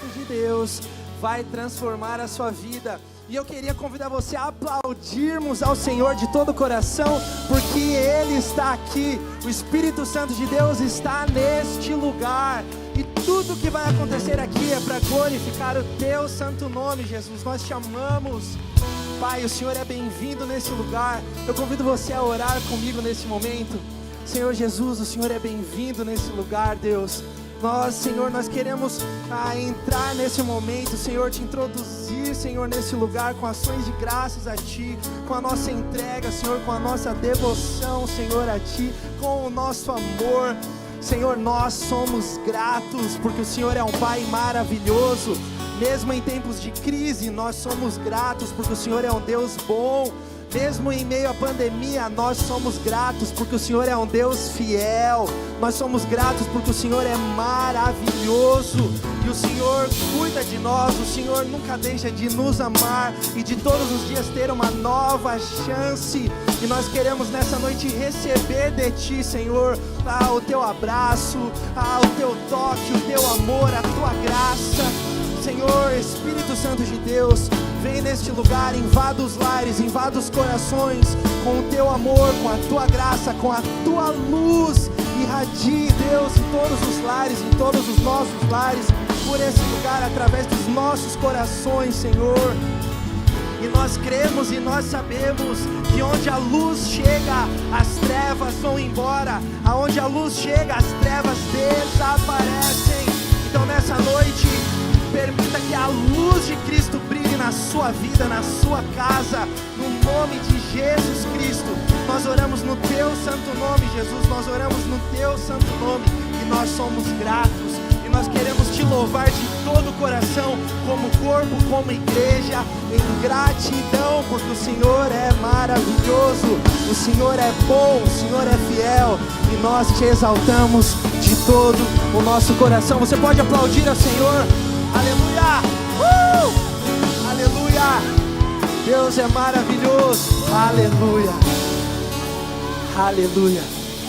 Santo de Deus vai transformar a sua vida. E eu queria convidar você a aplaudirmos ao Senhor de todo o coração, porque Ele está aqui, o Espírito Santo de Deus está neste lugar. E tudo que vai acontecer aqui é para glorificar o Teu santo nome, Jesus. Nós te amamos, Pai, o Senhor é bem-vindo nesse lugar. Eu convido você a orar comigo nesse momento. Senhor Jesus, o Senhor é bem-vindo nesse lugar, Deus. Senhor, nós queremos entrar nesse momento, Senhor, te introduzir, Senhor, nesse lugar com ações de graças a Ti, com a nossa entrega, Senhor, com a nossa devoção, Senhor, a Ti, com o nosso amor. Senhor, nós somos gratos, porque o Senhor é um Pai maravilhoso. Mesmo em tempos de crise, nós somos gratos, porque o Senhor é um Deus bom. Mesmo em meio à pandemia, nós somos gratos, porque o Senhor é um Deus fiel. Nós somos gratos porque o Senhor é maravilhoso. E o Senhor cuida de nós, o Senhor nunca deixa de nos amar e de todos os dias ter uma nova chance. E nós queremos nessa noite receber de Ti, Senhor, o Teu abraço, o Teu toque, o Teu amor, a Tua graça. Senhor, Espírito Santo de Deus, vem neste lugar, invada os lares, invada os corações com o Teu amor, com a Tua graça, com a Tua luz. Irradie, Deus, em todos os lares, em todos os nossos lares, por esse lugar, através dos nossos corações, Senhor. E nós cremos e nós sabemos que onde a luz chega, as trevas vão embora. Aonde a luz chega, as trevas desaparecem. Então nessa noite, permita que a luz de Cristo brilhe na sua vida, na sua casa, no nome de Jesus Cristo. Nós oramos no Teu santo nome, Jesus, nós oramos no Teu santo nome, e nós somos gratos, e nós queremos Te louvar de todo o coração, como corpo, como igreja, em gratidão, porque o Senhor é maravilhoso, o Senhor é bom, o Senhor é fiel, e nós Te exaltamos de todo o nosso coração. Você pode aplaudir ao Senhor. Aleluia! Aleluia! Deus é maravilhoso! Aleluia! Aleluia!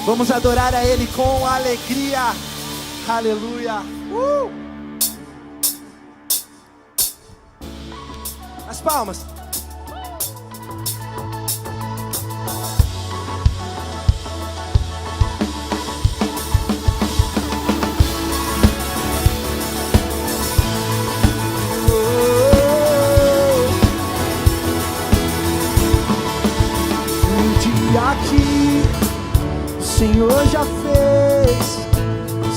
Vamos adorar a Ele com alegria! Aleluia! As palmas! Aqui o Senhor já fez,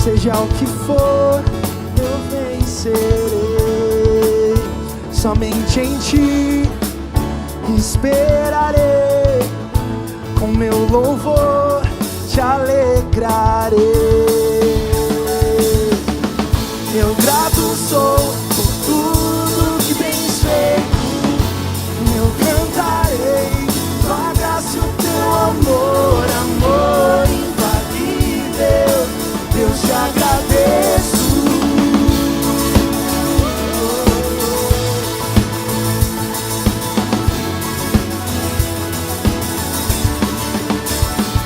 seja o que for, eu vencerei. Somente em Ti esperarei, com meu louvor Te alegrarei. Eu grato sou por tudo que tens feito, eu cantarei Tua graça e o Teu amor, amor infalível. Deus, Te agradeço.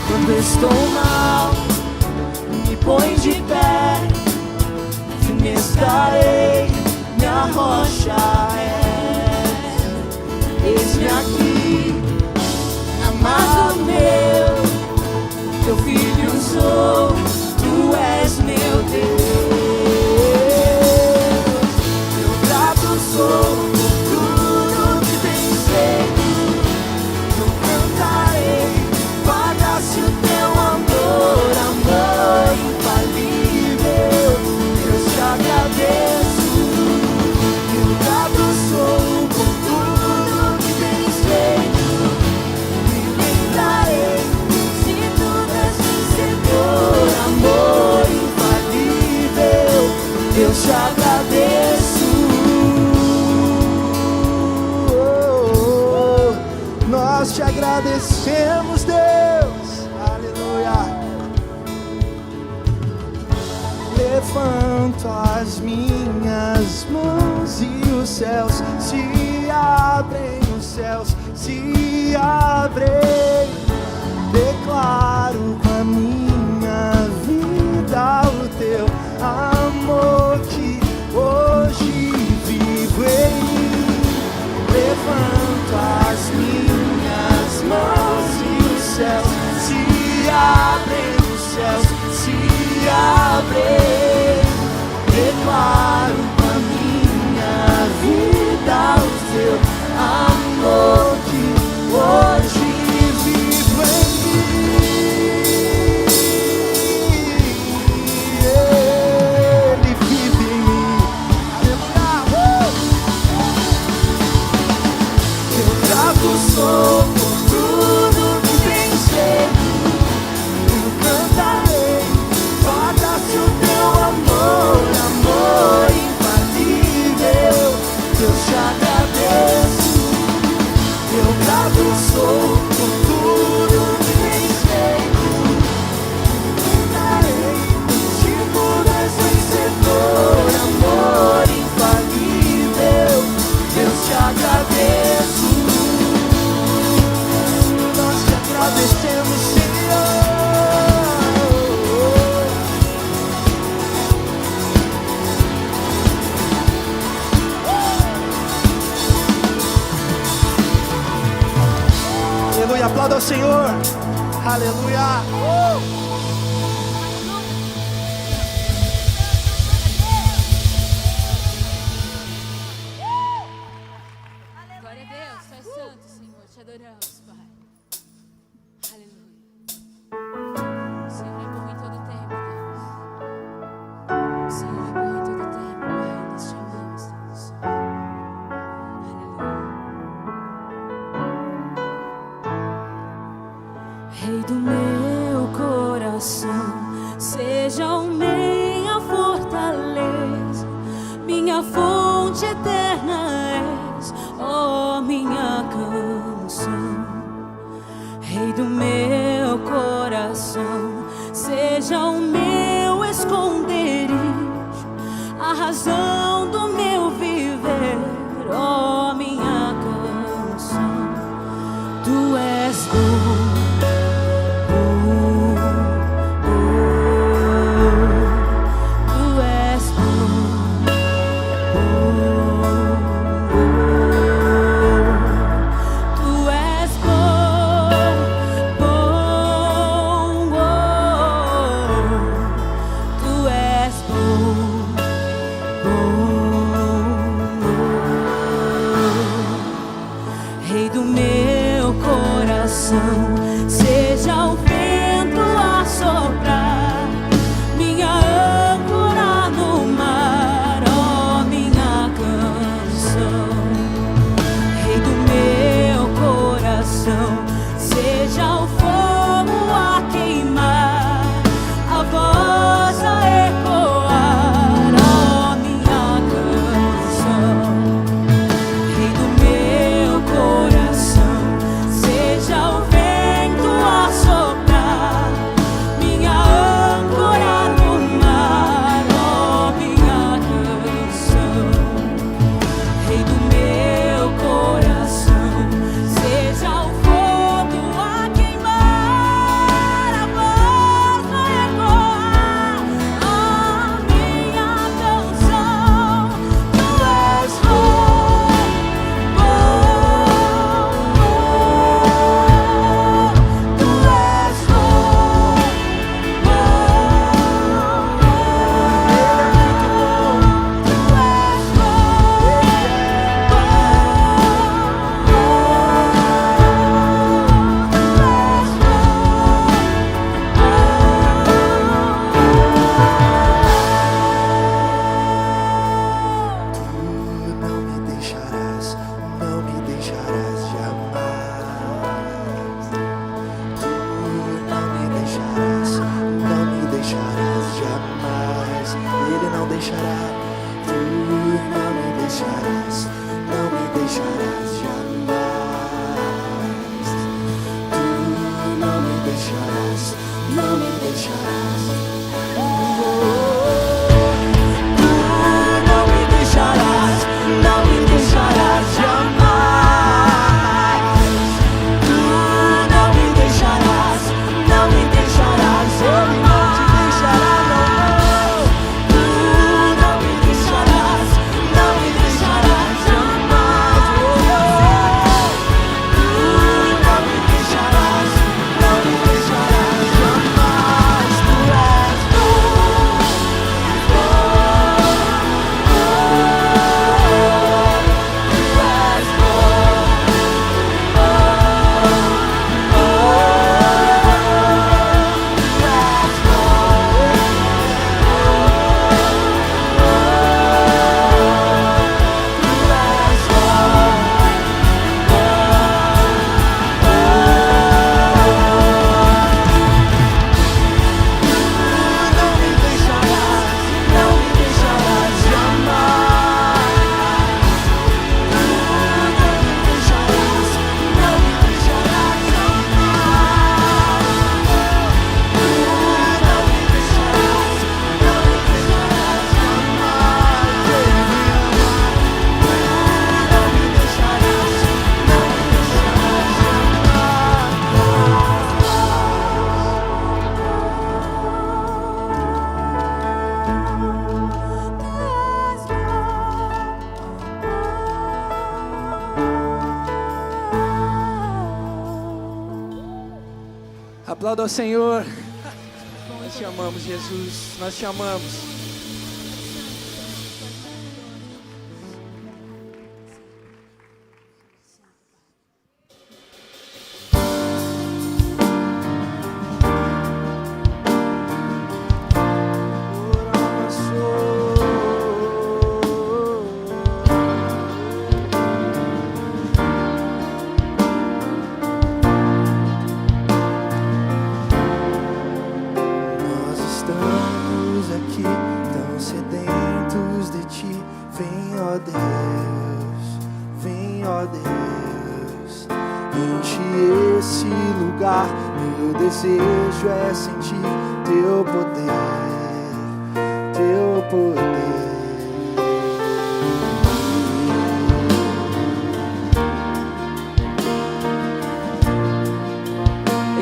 Quando estou mal, me põe de pé, firme estarei, minha rocha é. Eis-me aqui, amado meu, Teu filho sou, Tu és meu Deus. Eu grato sou por tudo que tens feito, eu cantarei Tua graça e o Teu amor, amor infalível. Deus, Te agradeço. Eu grato sou por tudo que tens feito, amor infalível. Deus, Te agradeço. Nós Te agradecemos, Deus. Aleluia. Levanto as minhas mãos e os céus se abrem, os céus se abrem. Declaro com a minha vida o Teu amor que hoje abrei, declaro com a minha vida o seu amor que hoje vivo em mim. Ele vive em mim. Aleluia. Eu grato sou por tudo que tens feito. Eu cantarei, guarda-se o teu amor, amor infalível. Eu te agradeço. Eu grato sou por tudo que tens feito. Cantarei, tipo vencedor, amor infalível. Eu te agradeço. Nós te agradecemos, Senhor. Aleluia, aplauda ao Senhor. Aleluia. Glória a Deus, tu és santo, Senhor, te adoramos, Pai. Aleluia. O Senhor é bom em todo tempo, Deus. O Senhor é bom em todo tempo, Pai. Nós te amamos, Deus. Aleluia. Rei do meu coração, seja o minha fortaleza, minha fonte eterna és, ó minha canção. Rei do meu coração, seja o meu esconderijo, a razão do meu viver, ó minha canção. Tu és bom. Rei do meu coração, seja o vento a soprar, minha âncora no mar, ó minha canção. Rei do meu coração, seja o fogo a queimar, a voz a ecoar, ó minha canção. Rei do meu coração, seja o vento a soprar, minha âncora no mar, ó minha canção. Rei do meu coração, seja o fogo a queimar, a voz a ecoar, ó minha canção. Tu és bom, tu és bom, Não me deixarás jamais. Tu não me deixarás jamais. Ele não deixará. Tu não me deixarás jamais. Tu não me deixarás. Tu não me deixarás jamais. Tu não me deixarás, não me deixarás. Ele não te deixará, não. Tu não me deixarás, não me deixarás jamais. Tu não me deixarás, não me deixarás jamais. Tu és Aplauda ao Senhor. Nós te amamos, Jesus. Nós te amamos. Meu desejo é sentir teu poder, teu poder.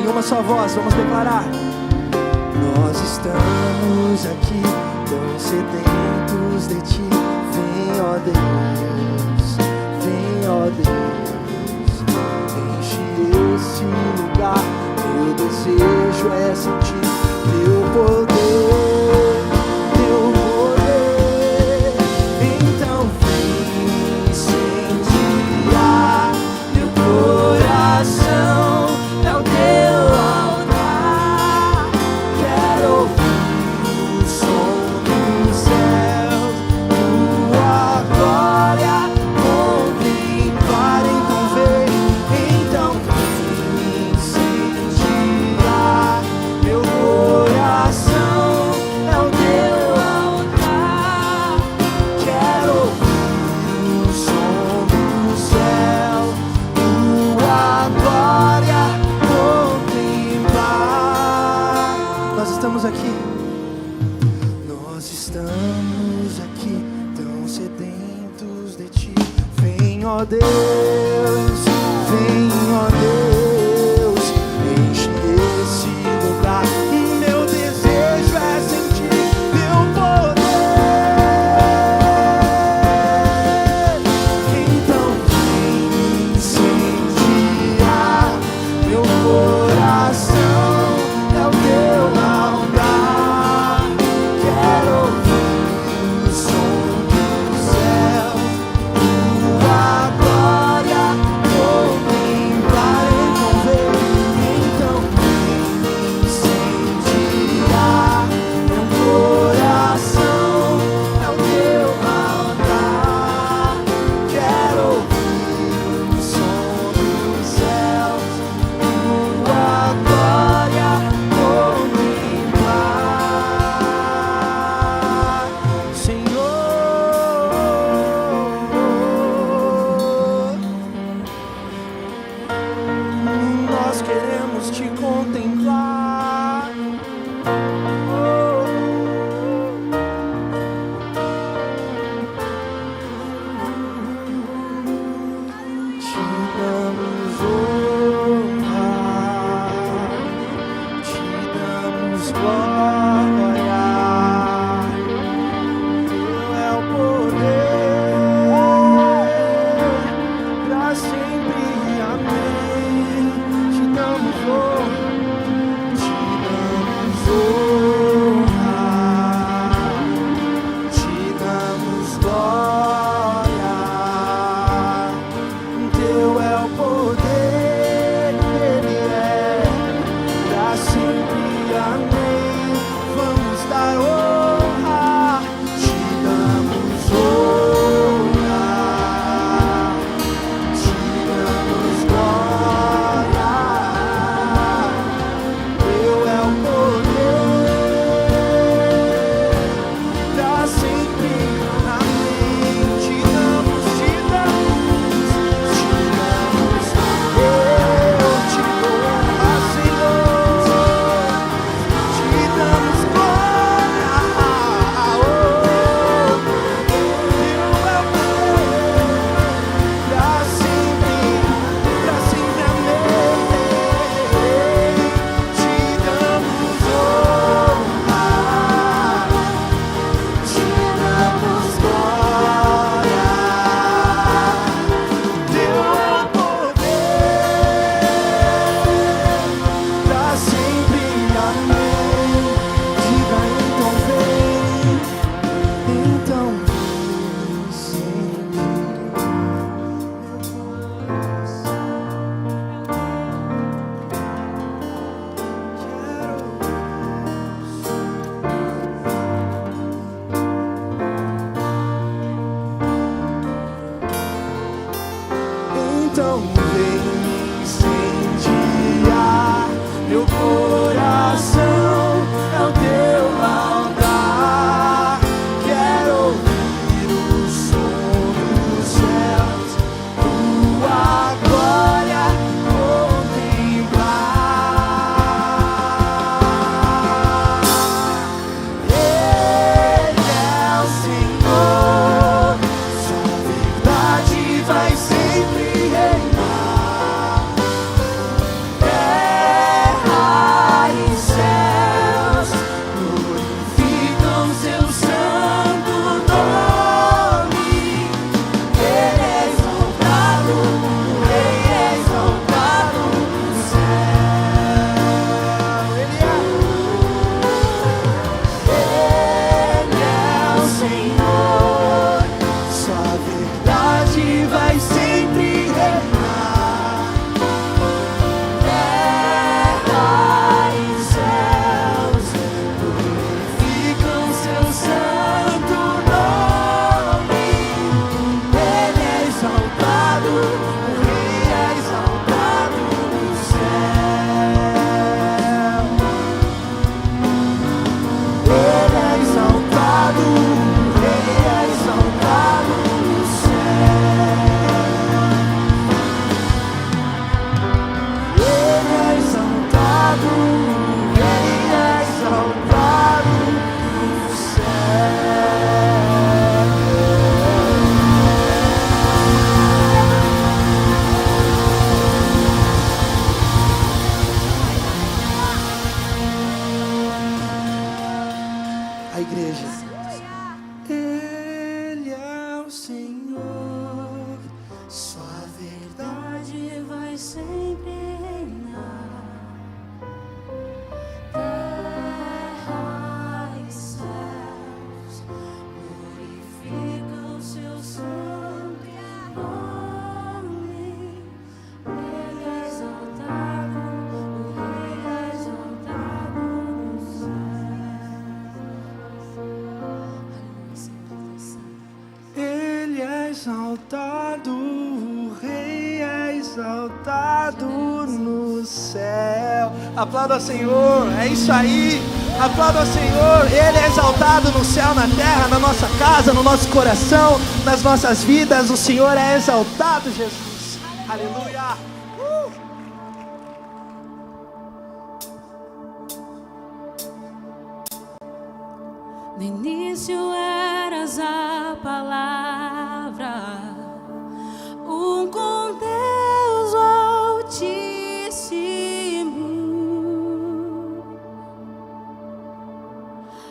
Em uma só voz, vamos declarar. Nós estamos aqui tão sedentos de ti. Vem, ó Deus, vem, ó Deus, enche esse lugar. Meu desejo é sentir teu poder, teu poder. Então vem incendiar meu coração, é o teu altar. Quero ouvir o som dos céus, tua glória contemplar. Então vem incendiar meu coração, é o teu altar. Quero ouvir o som do céu, tua glória contemplar. Nós estamos aqui tão sedentos de ti. Vem, ó Deus, vem, ó Deus, enche esse lugar. Meu desejo é sentir teu poder. Então vem incendiar meu coração, é o teu altar. Quero ouvir o som do céu, tua glória igreja. Ele é o Senhor, Sua verdade vai sempre reinar. Terra e céus glorificam seu santo nome. Ele é exaltado, o Rei é exaltado no céu. Ele é exaltado, o Rei é exaltado no céu. Aplauda ao Senhor, é isso aí. Aplauda ao Senhor, Ele é exaltado no céu, na terra, na nossa casa, no nosso coração, nas nossas vidas. O Senhor é exaltado, Jesus. Aleluia. No início eras a palavra, com Deus Altíssimo.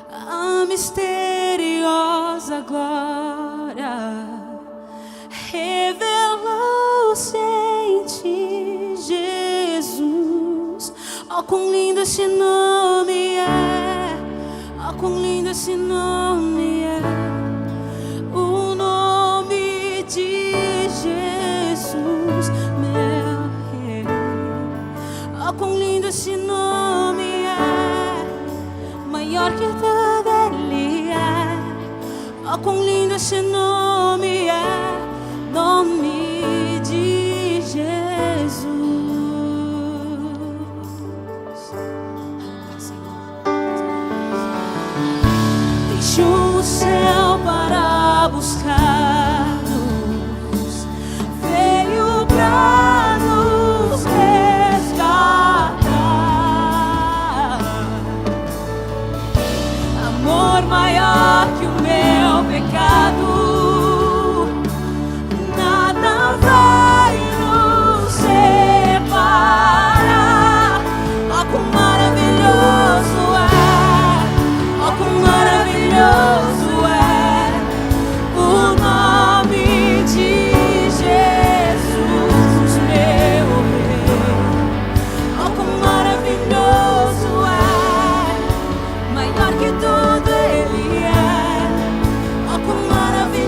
A misteriosa glória revelou-se em ti, Jesus. Oh, quão lindo esse nome é! Oh, quão lindo esse nome é! O nome de Jesus, meu Rei. Oh, quão lindo esse nome é! Maior que tudo Ele é. Oh, quão lindo esse nome é! Nome de Jesus. Deixou o céu para buscar-nos, veio para nos resgatar. Amor maior que o meu pecado, nada vai nos separar. Oh, quão maravilhoso é! Oh, quão maravilhoso é o nome de Jesus, meu Rei. Oh, quão maravilhoso é! Maior que tudo Ele é. Oh, quão maravilhoso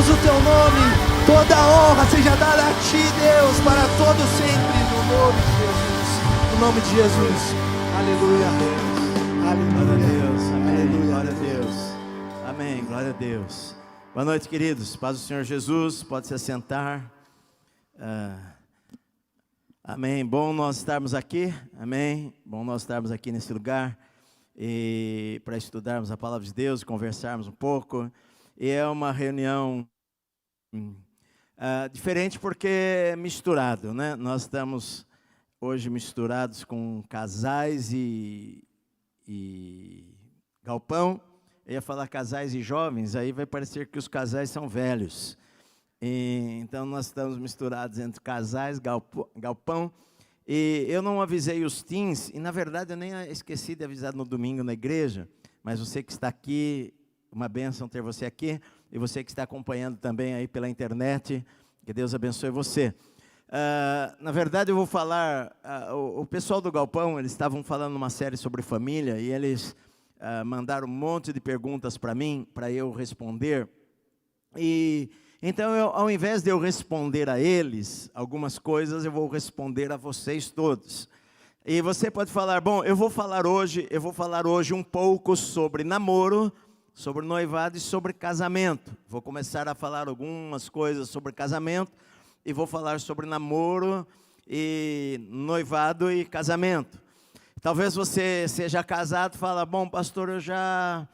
exaltamos o teu nome. Toda honra seja dada a ti, Deus, para todo sempre, no nome de Jesus. No nome de Jesus. Aleluia. Glória a Aleluia. Deus, amém, Aleluia. glória a Deus, amém, glória a Deus. Boa noite, queridos, paz do Senhor Jesus, pode se assentar. Amém, bom nós estarmos aqui, amém, bom nós estarmos aqui nesse lugar, e para estudarmos a palavra de Deus, conversarmos um pouco, e é uma reunião diferente porque é misturado, né? Nós estamos hoje misturados com casais e galpão. Eu ia falar casais e jovens, aí vai parecer que os casais são velhos. Então nós estamos misturados entre casais, galpão. E eu não avisei os teens, e na verdade eu nem esqueci de avisar no domingo na igreja, mas você que está aqui, uma bênção ter você aqui, e você que está acompanhando também aí pela internet, que Deus abençoe você. Na verdade eu vou falar, o pessoal do galpão, eles estavam falando uma série sobre família, e eles mandaram um monte de perguntas para mim, para eu responder, e então ao invés de eu responder a eles algumas coisas, eu vou responder a vocês todos. E você pode falar, bom, eu vou falar hoje um pouco sobre namoro, sobre noivado e sobre casamento. Vou começar a falar algumas coisas sobre casamento, e vou falar sobre namoro, e noivado e casamento. Talvez você seja casado e fala, bom, pastor, eu já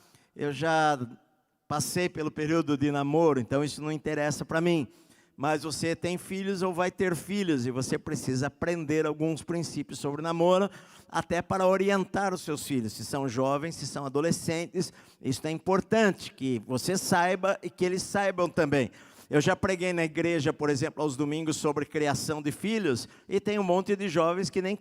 passei pelo período de namoro, então isso não interessa para mim. Mas você tem filhos ou vai ter filhos, e você precisa aprender alguns princípios sobre namoro, até para orientar os seus filhos, se são jovens, se são adolescentes. Isso é importante, que você saiba e que eles saibam também. Eu já preguei na igreja, por exemplo, aos domingos sobre criação de filhos, e tem um monte de jovens que nem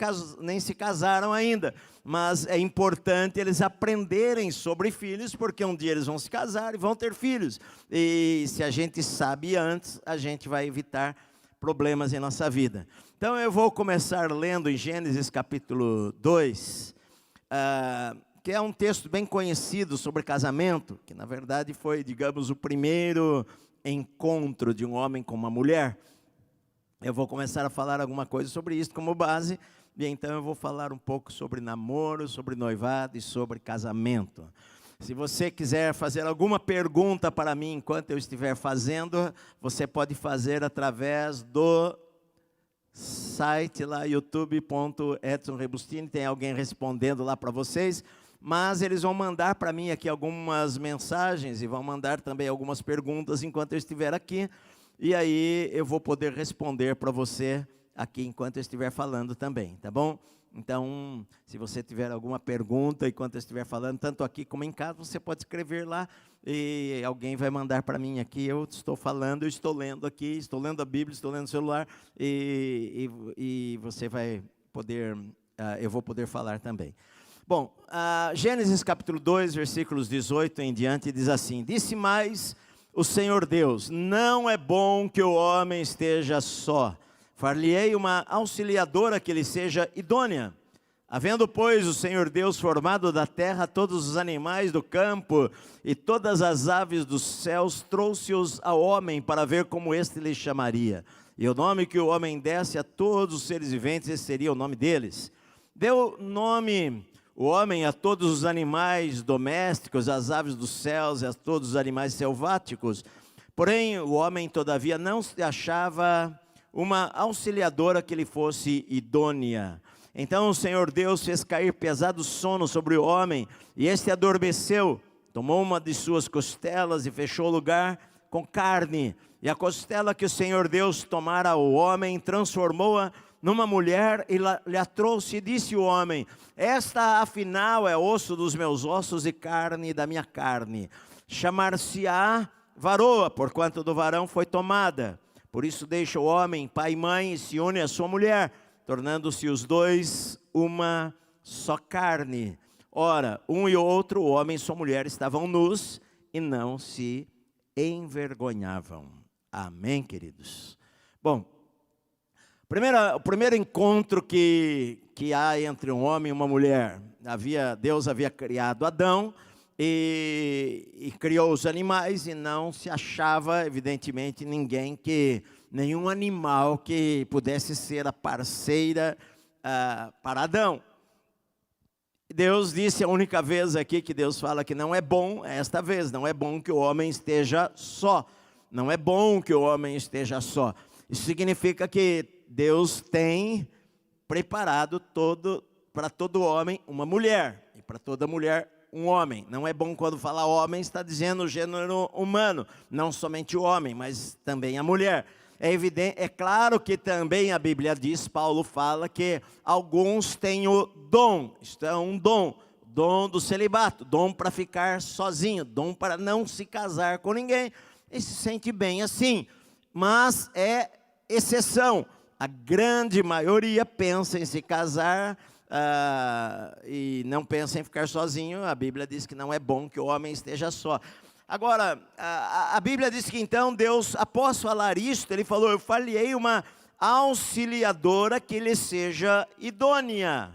se casaram ainda, mas é importante eles aprenderem sobre filhos, porque um dia eles vão se casar e vão ter filhos, e se a gente sabe antes, a gente vai evitar problemas em nossa vida. Então eu vou começar lendo em Gênesis capítulo 2, que é um texto bem conhecido sobre casamento, que na verdade foi, digamos, o primeiro encontro de um homem com uma mulher. Eu vou começar a falar alguma coisa sobre isso como base, e então eu vou falar um pouco sobre namoro, sobre noivado e sobre casamento. Se você quiser fazer alguma pergunta para mim enquanto eu estiver fazendo, você pode fazer através do site lá, youtube.edsonrebustini, tem alguém respondendo lá para vocês. Mas eles vão mandar para mim aqui algumas mensagens, e vão mandar também algumas perguntas enquanto eu estiver aqui, e aí eu vou poder responder para você aqui enquanto eu estiver falando também, tá bom? Então, se você tiver alguma pergunta enquanto eu estiver falando, tanto aqui como em casa, você pode escrever lá, e alguém vai mandar para mim aqui. Eu estou falando, eu estou lendo aqui, estou lendo a Bíblia, estou lendo o celular, e você vai poder, eu vou poder falar também. Bom, Gênesis capítulo 2, versículos 18 em diante, diz assim: Disse mais o Senhor Deus, não é bom que o homem esteja só, far-lhe-ei uma auxiliadora que lhe seja idônea. Havendo, pois, o Senhor Deus formado da terra todos os animais do campo e todas as aves dos céus, trouxe-os ao homem para ver como este lhe chamaria. E o nome que o homem desse a todos os seres viventes, esse seria o nome deles. Deu nome o homem a todos os animais domésticos, às aves dos céus e a todos os animais selváticos. Porém, o homem, todavia, não se achava uma auxiliadora que lhe fosse idônea. Então o Senhor Deus fez cair pesado sono sobre o homem, e este adormeceu. Tomou uma de suas costelas e fechou o lugar com carne. E a costela que o Senhor Deus tomara ao homem, transformou-a numa mulher e lhe a trouxe, e disse o homem: esta afinal é osso dos meus ossos e carne da minha carne. Chamar-se-á varoa, porquanto do varão foi tomada. Por isso deixa o homem pai e mãe e se une à sua mulher, tornando-se os dois uma só carne. Ora, um e outro, o homem e sua mulher, estavam nus e não se envergonhavam. Amém, queridos? Bom, o primeiro encontro que há entre um homem e uma mulher, Deus havia criado Adão, e criou os animais, e não se achava, evidentemente, nenhum animal que pudesse ser a parceira para Adão. Deus disse, a única vez aqui que Deus fala que não é bom, é esta vez, não é bom que o homem esteja só. Não é bom que o homem esteja só. Isso significa que Deus tem preparado para todo homem uma mulher, e para toda mulher um homem. Não é bom quando fala homem, está dizendo o gênero humano, não somente o homem, mas também a mulher. É evidente, é claro que também a Bíblia diz, Paulo fala que alguns têm o dom, isto é um dom do celibato, dom para ficar sozinho, dom para não se casar com ninguém, e se sente bem assim, mas é exceção. A grande maioria pensa em se casar e não pensa em ficar sozinho. A Bíblia diz que não é bom que o homem esteja só. Agora, a Bíblia diz que então Deus, após falar isto, ele falou, eu falhei uma auxiliadora que lhe seja idônea.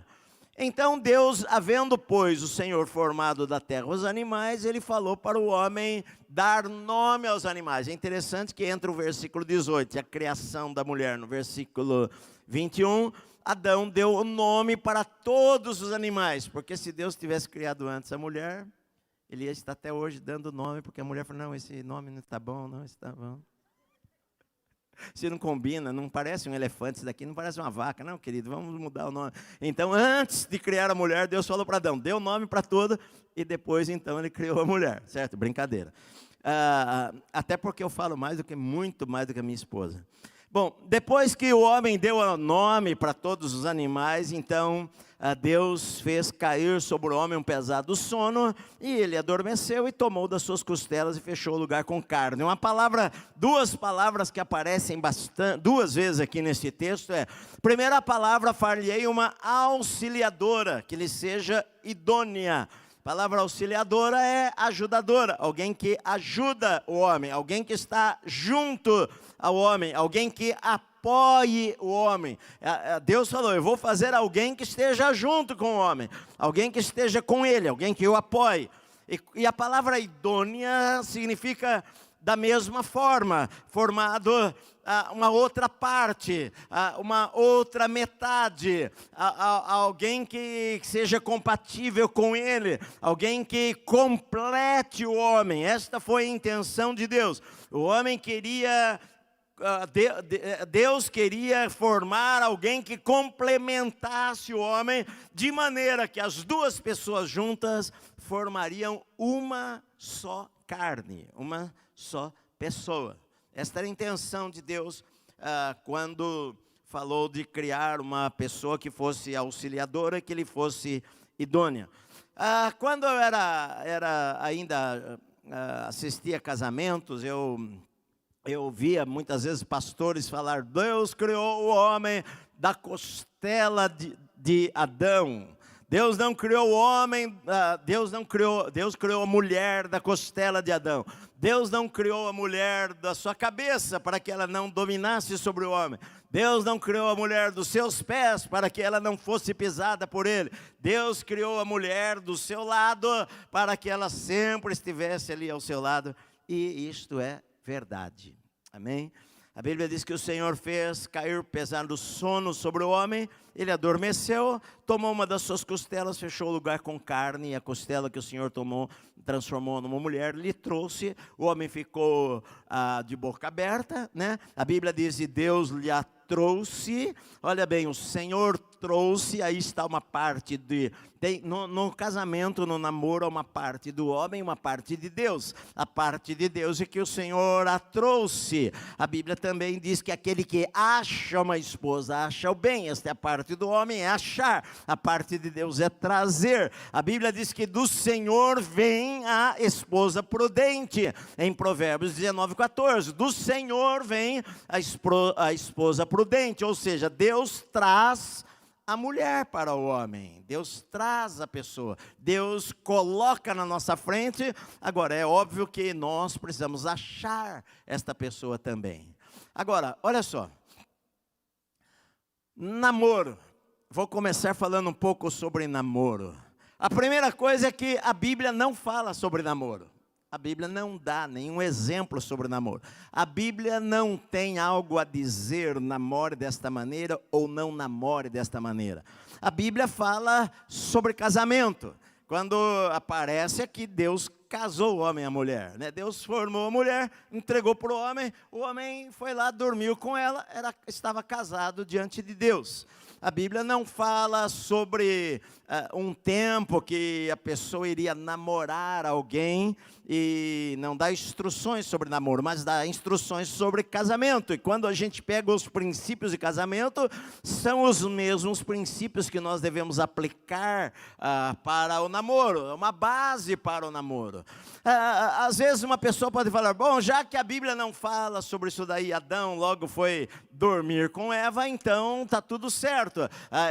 Então Deus, havendo pois o Senhor formado da terra os animais, ele falou para o homem dar nome aos animais. É interessante que entra o versículo 18, a criação da mulher, no versículo 21, Adão deu o nome para todos os animais, porque se Deus tivesse criado antes a mulher, ele ia estar até hoje dando nome, porque a mulher falou, não, esse nome não está bom, não está bom. Se não combina, não parece um elefante, isso daqui não parece uma vaca, não, querido, vamos mudar o nome. Então, antes de criar a mulher, Deus falou para Adão, deu nome para toda, e depois, então, ele criou a mulher, certo? Brincadeira. Até porque eu falo muito mais do que a minha esposa. Bom, depois que o homem deu o nome para todos os animais, então Deus fez cair sobre o homem um pesado sono, e ele adormeceu e tomou das suas costelas e fechou o lugar com carne. Duas palavras que aparecem duas vezes aqui nesse texto primeira palavra, falhei uma auxiliadora, que lhe seja idônea. A palavra auxiliadora é ajudadora, alguém que ajuda o homem, alguém que está junto ao homem, alguém que apoie o homem. Deus falou, eu vou fazer alguém que esteja junto com o homem, alguém que esteja com ele, alguém que o apoie. E a palavra idônea significa da mesma forma, formado uma outra parte, uma outra metade, alguém que seja compatível com ele, alguém que complete o homem. Esta foi a intenção de Deus. O homem queria, Deus queria formar alguém que complementasse o homem, de maneira que as duas pessoas juntas formariam uma só carne, uma só pessoa. Esta era a intenção de Deus quando falou de criar uma pessoa que fosse auxiliadora, que lhe fosse idônea. Quando eu ainda assistia a casamentos, eu via muitas vezes pastores falar, Deus criou o homem da costela de Adão. Deus não criou o homem, Deus criou a mulher da costela de Adão. Deus não criou a mulher da sua cabeça para que ela não dominasse sobre o homem. Deus não criou a mulher dos seus pés para que ela não fosse pisada por ele. Deus criou a mulher do seu lado para que ela sempre estivesse ali ao seu lado. E isto é verdade. Amém? A Bíblia diz que o Senhor fez cair pesado sono sobre o homem, ele adormeceu, tomou uma das suas costelas, fechou o lugar com carne, e a costela que o Senhor tomou, transformou numa mulher, lhe trouxe, o homem ficou de boca aberta, né? A Bíblia diz, e Deus lhe a trouxe, olha bem, o Senhor trouxe, aí está uma parte no casamento, no namoro, uma parte do homem, uma parte de Deus. A parte de Deus é que o Senhor a trouxe. A Bíblia também diz que aquele que acha uma esposa, acha o bem. Esta é a parte do homem, é achar. A parte de Deus é trazer. A Bíblia diz que do Senhor vem a esposa prudente. Em Provérbios 19:14, do Senhor vem a esposa prudente. Ou seja, Deus traz a mulher para o homem, Deus traz a pessoa, Deus coloca na nossa frente. Agora, é óbvio que nós precisamos achar esta pessoa também. Agora, olha só, namoro, vou começar falando um pouco sobre namoro. A primeira coisa é que a Bíblia não fala sobre namoro. A Bíblia não dá nenhum exemplo sobre namoro. A Bíblia não tem algo a dizer, namore desta maneira ou não namore desta maneira. A Bíblia fala sobre casamento. Quando aparece aqui, Deus casou o homem e a mulher, né? Deus formou a mulher, entregou para o homem foi lá, dormiu com ela, estava casado diante de Deus. A Bíblia não fala sobre um tempo que a pessoa iria namorar alguém e não dá instruções sobre namoro, mas dá instruções sobre casamento. E quando a gente pega os princípios de casamento, são os mesmos princípios que nós devemos aplicar para o namoro, é uma base para o namoro. Às vezes uma pessoa pode falar, bom, já que a Bíblia não fala sobre isso daí, Adão logo foi dormir com Eva, então está tudo certo.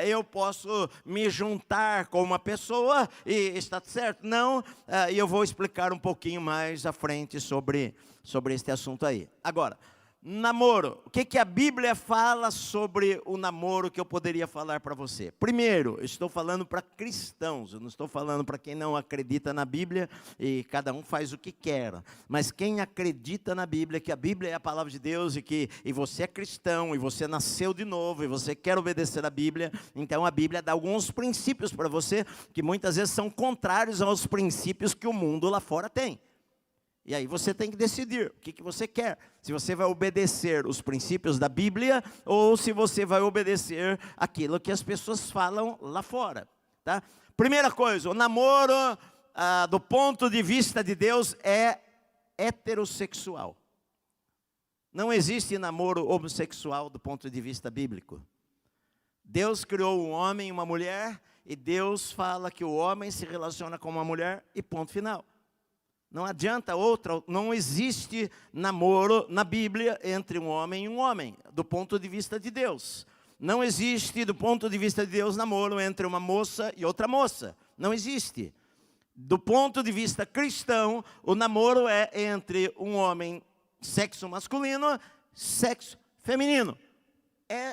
Eu posso me juntar com uma pessoa e está certo? Não, e eu vou explicar um pouquinho mais à frente sobre este assunto aí. Agora, namoro, o que a Bíblia fala sobre o namoro que eu poderia falar para você? Primeiro, eu estou falando para cristãos, eu não estou falando para quem não acredita na Bíblia e cada um faz o que quer, mas quem acredita na Bíblia, que a Bíblia é a palavra de Deus e você é cristão, e você nasceu de novo, e você quer obedecer a Bíblia, então a Bíblia dá alguns princípios para você, que muitas vezes são contrários aos princípios que o mundo lá fora tem. E aí você tem que decidir o que você quer. Se você vai obedecer os princípios da Bíblia ou se você vai obedecer aquilo que as pessoas falam lá fora. Tá? Primeira coisa, o namoro, do ponto de vista de Deus, é heterossexual. Não existe namoro homossexual do ponto de vista bíblico. Deus criou um homem e uma mulher e Deus fala que o homem se relaciona com uma mulher e ponto final. Não adianta outra, não existe namoro na Bíblia entre um homem e um homem, do ponto de vista de Deus. Não existe, do ponto de vista de Deus, namoro entre uma moça e outra moça. Não existe. Do ponto de vista cristão, o namoro é entre um homem, sexo masculino, sexo feminino.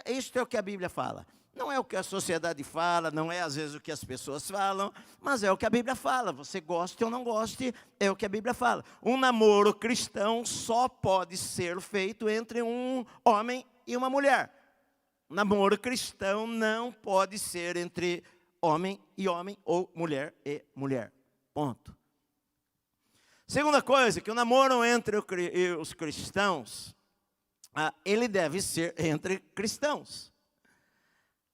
Isto é o que a Bíblia fala. Não é o que a sociedade fala, não é às vezes o que as pessoas falam, mas é o que a Bíblia fala. Você goste ou não goste, é o que a Bíblia fala. Um namoro cristão só pode ser feito entre um homem e uma mulher. Um namoro cristão não pode ser entre homem e homem ou mulher e mulher. Ponto. Segunda coisa, que o namoro entre os cristãos, ele deve ser entre cristãos.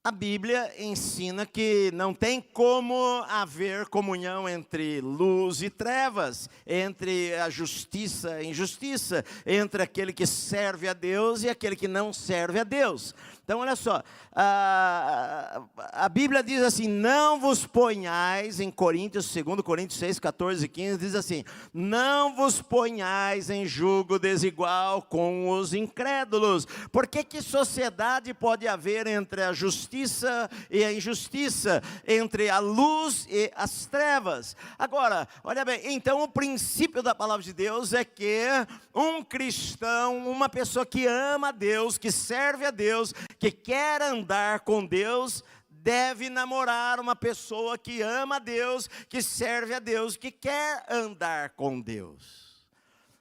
A Bíblia ensina que não tem como haver comunhão entre luz e trevas, entre a justiça e injustiça, entre aquele que serve a Deus e aquele que não serve a Deus. Então, olha só, a Bíblia diz assim, não vos ponhais, em Coríntios, 2 Coríntios 6, 14 e 15, diz assim, não vos ponhais em julgo desigual com os incrédulos. Por que sociedade pode haver entre a justiça e a injustiça, entre a luz e as trevas? Agora, olha bem, então o princípio da palavra de Deus é que um cristão, uma pessoa que ama a Deus, que serve a Deus, que quer andar com Deus, deve namorar uma pessoa que ama a Deus, que serve a Deus, que quer andar com Deus.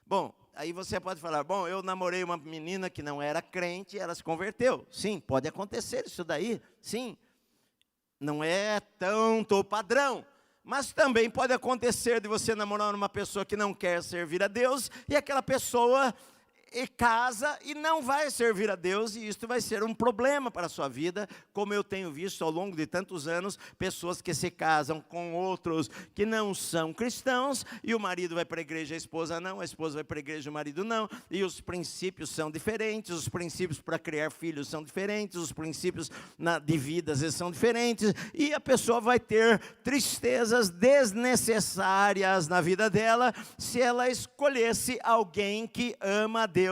Bom, aí você pode falar, bom, eu namorei uma menina que não era crente e ela se converteu. Sim, pode acontecer isso daí, sim. Não é tanto o padrão. Mas também pode acontecer de você namorar uma pessoa que não quer servir a Deus e aquela pessoa casa e não vai servir a Deus, e isso vai ser um problema para a sua vida, como eu tenho visto ao longo de tantos anos, pessoas que se casam com outros que não são cristãos, e o marido vai para a igreja, a esposa não, a esposa vai para a igreja, o marido não, e os princípios são diferentes, os princípios para criar filhos são diferentes, os princípios de vida às vezes são diferentes, e a pessoa vai ter tristezas desnecessárias na vida dela, se ela escolhesse alguém que ama a Deus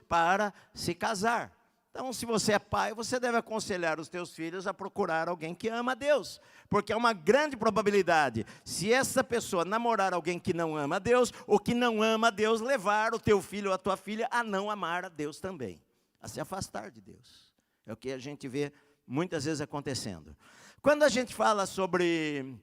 para se casar. Então, se você é pai, você deve aconselhar os teus filhos a procurar alguém que ama a Deus, porque é uma grande probabilidade, se essa pessoa namorar alguém que não ama a Deus, ou que não ama a Deus, levar o teu filho ou a tua filha a não amar a Deus também, a se afastar de Deus. É o que a gente vê muitas vezes acontecendo. Quando a gente fala sobre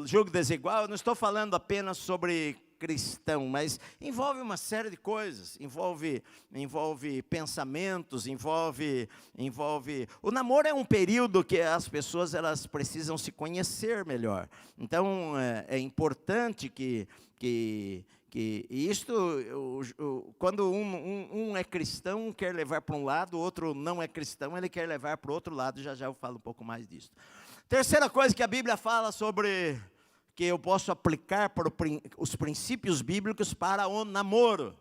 julgo desigual, eu não estou falando apenas sobre cristão, mas envolve uma série de coisas, envolve pensamentos, envolve... O namoro é um período que as pessoas elas precisam se conhecer melhor. Então, é importante que isto, quando um é cristão, quer levar para um lado, o outro não é cristão, ele quer levar para o outro lado, já eu falo um pouco mais disso. Terceira coisa que a Bíblia fala sobre, que eu posso aplicar para os princípios bíblicos para o namoro,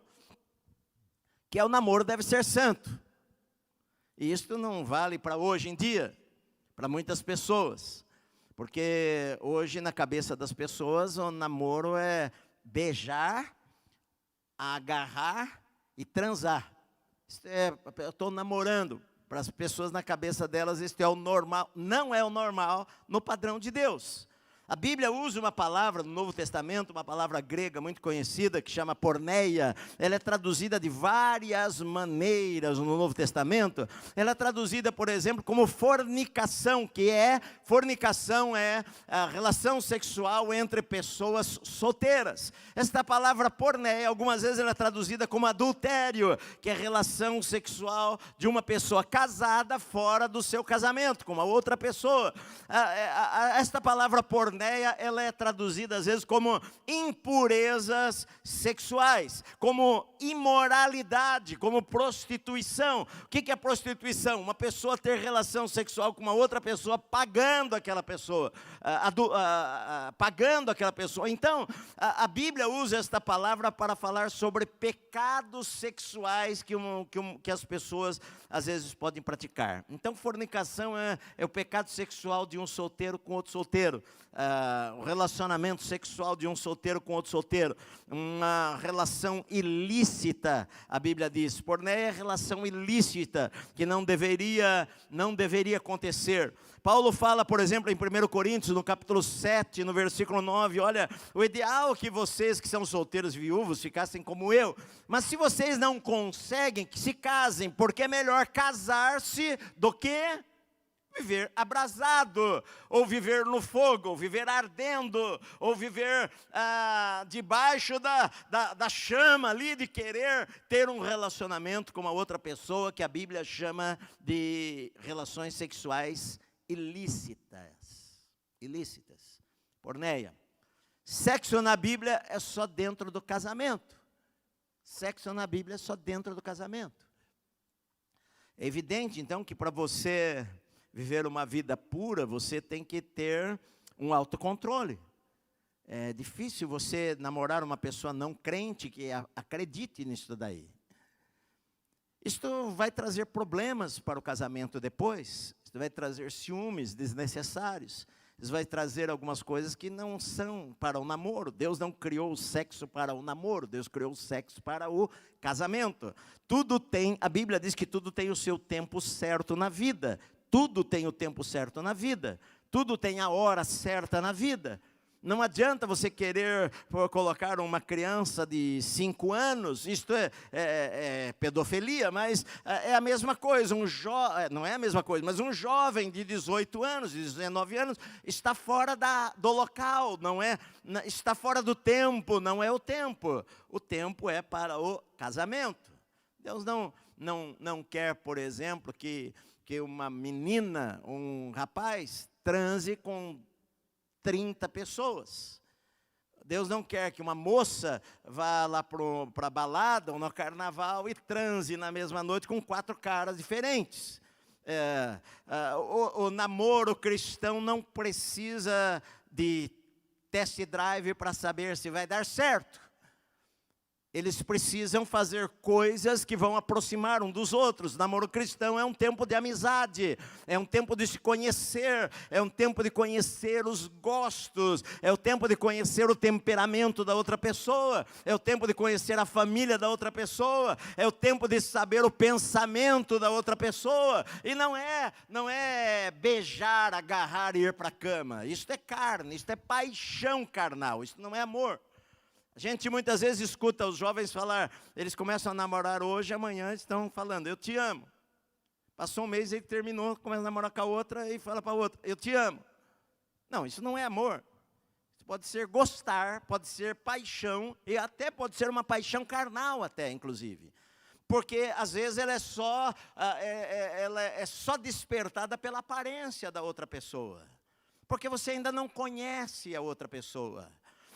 que é o namoro deve ser santo. E isto não vale para hoje em dia, para muitas pessoas, porque hoje na cabeça das pessoas o namoro é beijar, agarrar e transar. Eu estou namorando. Para as pessoas na cabeça delas, isso é o normal. Não é o normal no padrão de Deus. A Bíblia usa uma palavra no Novo Testamento, uma palavra grega muito conhecida, que chama porneia. Ela é traduzida de várias maneiras no Novo Testamento. Ela é traduzida, por exemplo, como fornicação, fornicação é a relação sexual entre pessoas solteiras. Esta palavra porneia, algumas vezes ela é traduzida como adultério, que é a relação sexual de uma pessoa casada fora do seu casamento, com uma outra pessoa. Esta palavra porneia, ela é traduzida às vezes como impurezas sexuais, como imoralidade, como prostituição. O que é prostituição? Uma pessoa ter relação sexual com uma outra pessoa, pagando aquela pessoa, pagando aquela pessoa. Então, a Bíblia usa esta palavra para falar sobre pecados sexuais que as pessoas às vezes podem praticar. Então, fornicação é o pecado sexual de um solteiro com outro solteiro. O relacionamento sexual de um solteiro com outro solteiro, uma relação ilícita, a Bíblia diz. Porneia é relação ilícita, que não deveria acontecer. Paulo fala, por exemplo, em 1 Coríntios, no capítulo 7, no versículo 9, olha, o ideal é que vocês que são solteiros e viúvos ficassem como eu, mas se vocês não conseguem, que se casem, porque é melhor casar-se do que viver abrasado, ou viver no fogo, ou viver ardendo, ou viver debaixo da chama ali, de querer ter um relacionamento com uma outra pessoa, que a Bíblia chama de relações sexuais ilícitas. Porneia. Sexo na Bíblia é só dentro do casamento. Sexo na Bíblia é só dentro do casamento. É evidente, então, que para você viver uma vida pura, você tem que ter um autocontrole. É difícil você namorar uma pessoa não crente que acredite nisso daí. Isto vai trazer problemas para o casamento depois. Isto vai trazer ciúmes desnecessários. Isso vai trazer algumas coisas que não são para o namoro. Deus não criou o sexo para o namoro. Deus criou o sexo para o casamento. A Bíblia diz que tudo tem o seu tempo certo na vida. Tudo tem o tempo certo na vida. Tudo tem a hora certa na vida. Não adianta você querer colocar uma criança de 5 anos, isto é pedofilia, mas é a mesma coisa. Não é a mesma coisa, mas um jovem de 18 anos, de 19 anos, está fora do local, está fora do tempo, não é o tempo. O tempo é para o casamento. Deus não quer, por exemplo, que uma menina, um rapaz, transe com 30 pessoas. Deus não quer que uma moça vá lá para a balada ou no carnaval e transe na mesma noite com 4 caras diferentes. O namoro cristão não precisa de test drive para saber se vai dar certo. Eles precisam fazer coisas que vão aproximar um dos outros. Namoro cristão é um tempo de amizade, é um tempo de se conhecer, é um tempo de conhecer os gostos, é o tempo de conhecer o temperamento da outra pessoa, é o tempo de conhecer a família da outra pessoa, é o tempo de saber o pensamento da outra pessoa. E não é beijar, agarrar e ir para a cama. Isso é carne, isso é paixão carnal, isso não é amor. A gente muitas vezes escuta os jovens falar, eles começam a namorar hoje, amanhã estão falando, eu te amo. Passou um mês, ele terminou, começa a namorar com a outra e fala para a outra, eu te amo. Não, isso não é amor. Isso pode ser gostar, pode ser paixão, e até pode ser uma paixão carnal até, inclusive. Porque, às vezes, ela é só despertada pela aparência da outra pessoa. Porque você ainda não conhece a outra pessoa.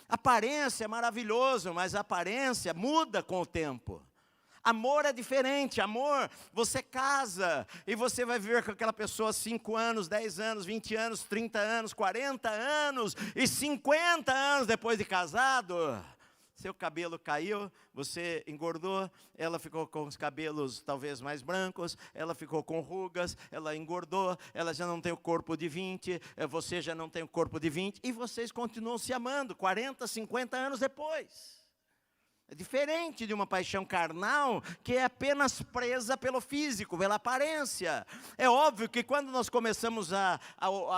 A aparência é maravilhoso, mas a aparência muda com o tempo. Amor é diferente, amor, você casa e você vai viver com aquela pessoa 5 anos, 10 anos, 20 anos, 30 anos, 40 anos e 50 anos depois de casado. Seu cabelo caiu, você engordou, ela ficou com os cabelos talvez mais brancos, ela ficou com rugas, ela engordou, ela já não tem o corpo de 20, você já não tem o corpo de 20, e vocês continuam se amando 40, 50 anos depois. É diferente de uma paixão carnal que é apenas presa pelo físico, pela aparência. É óbvio que quando nós começamos a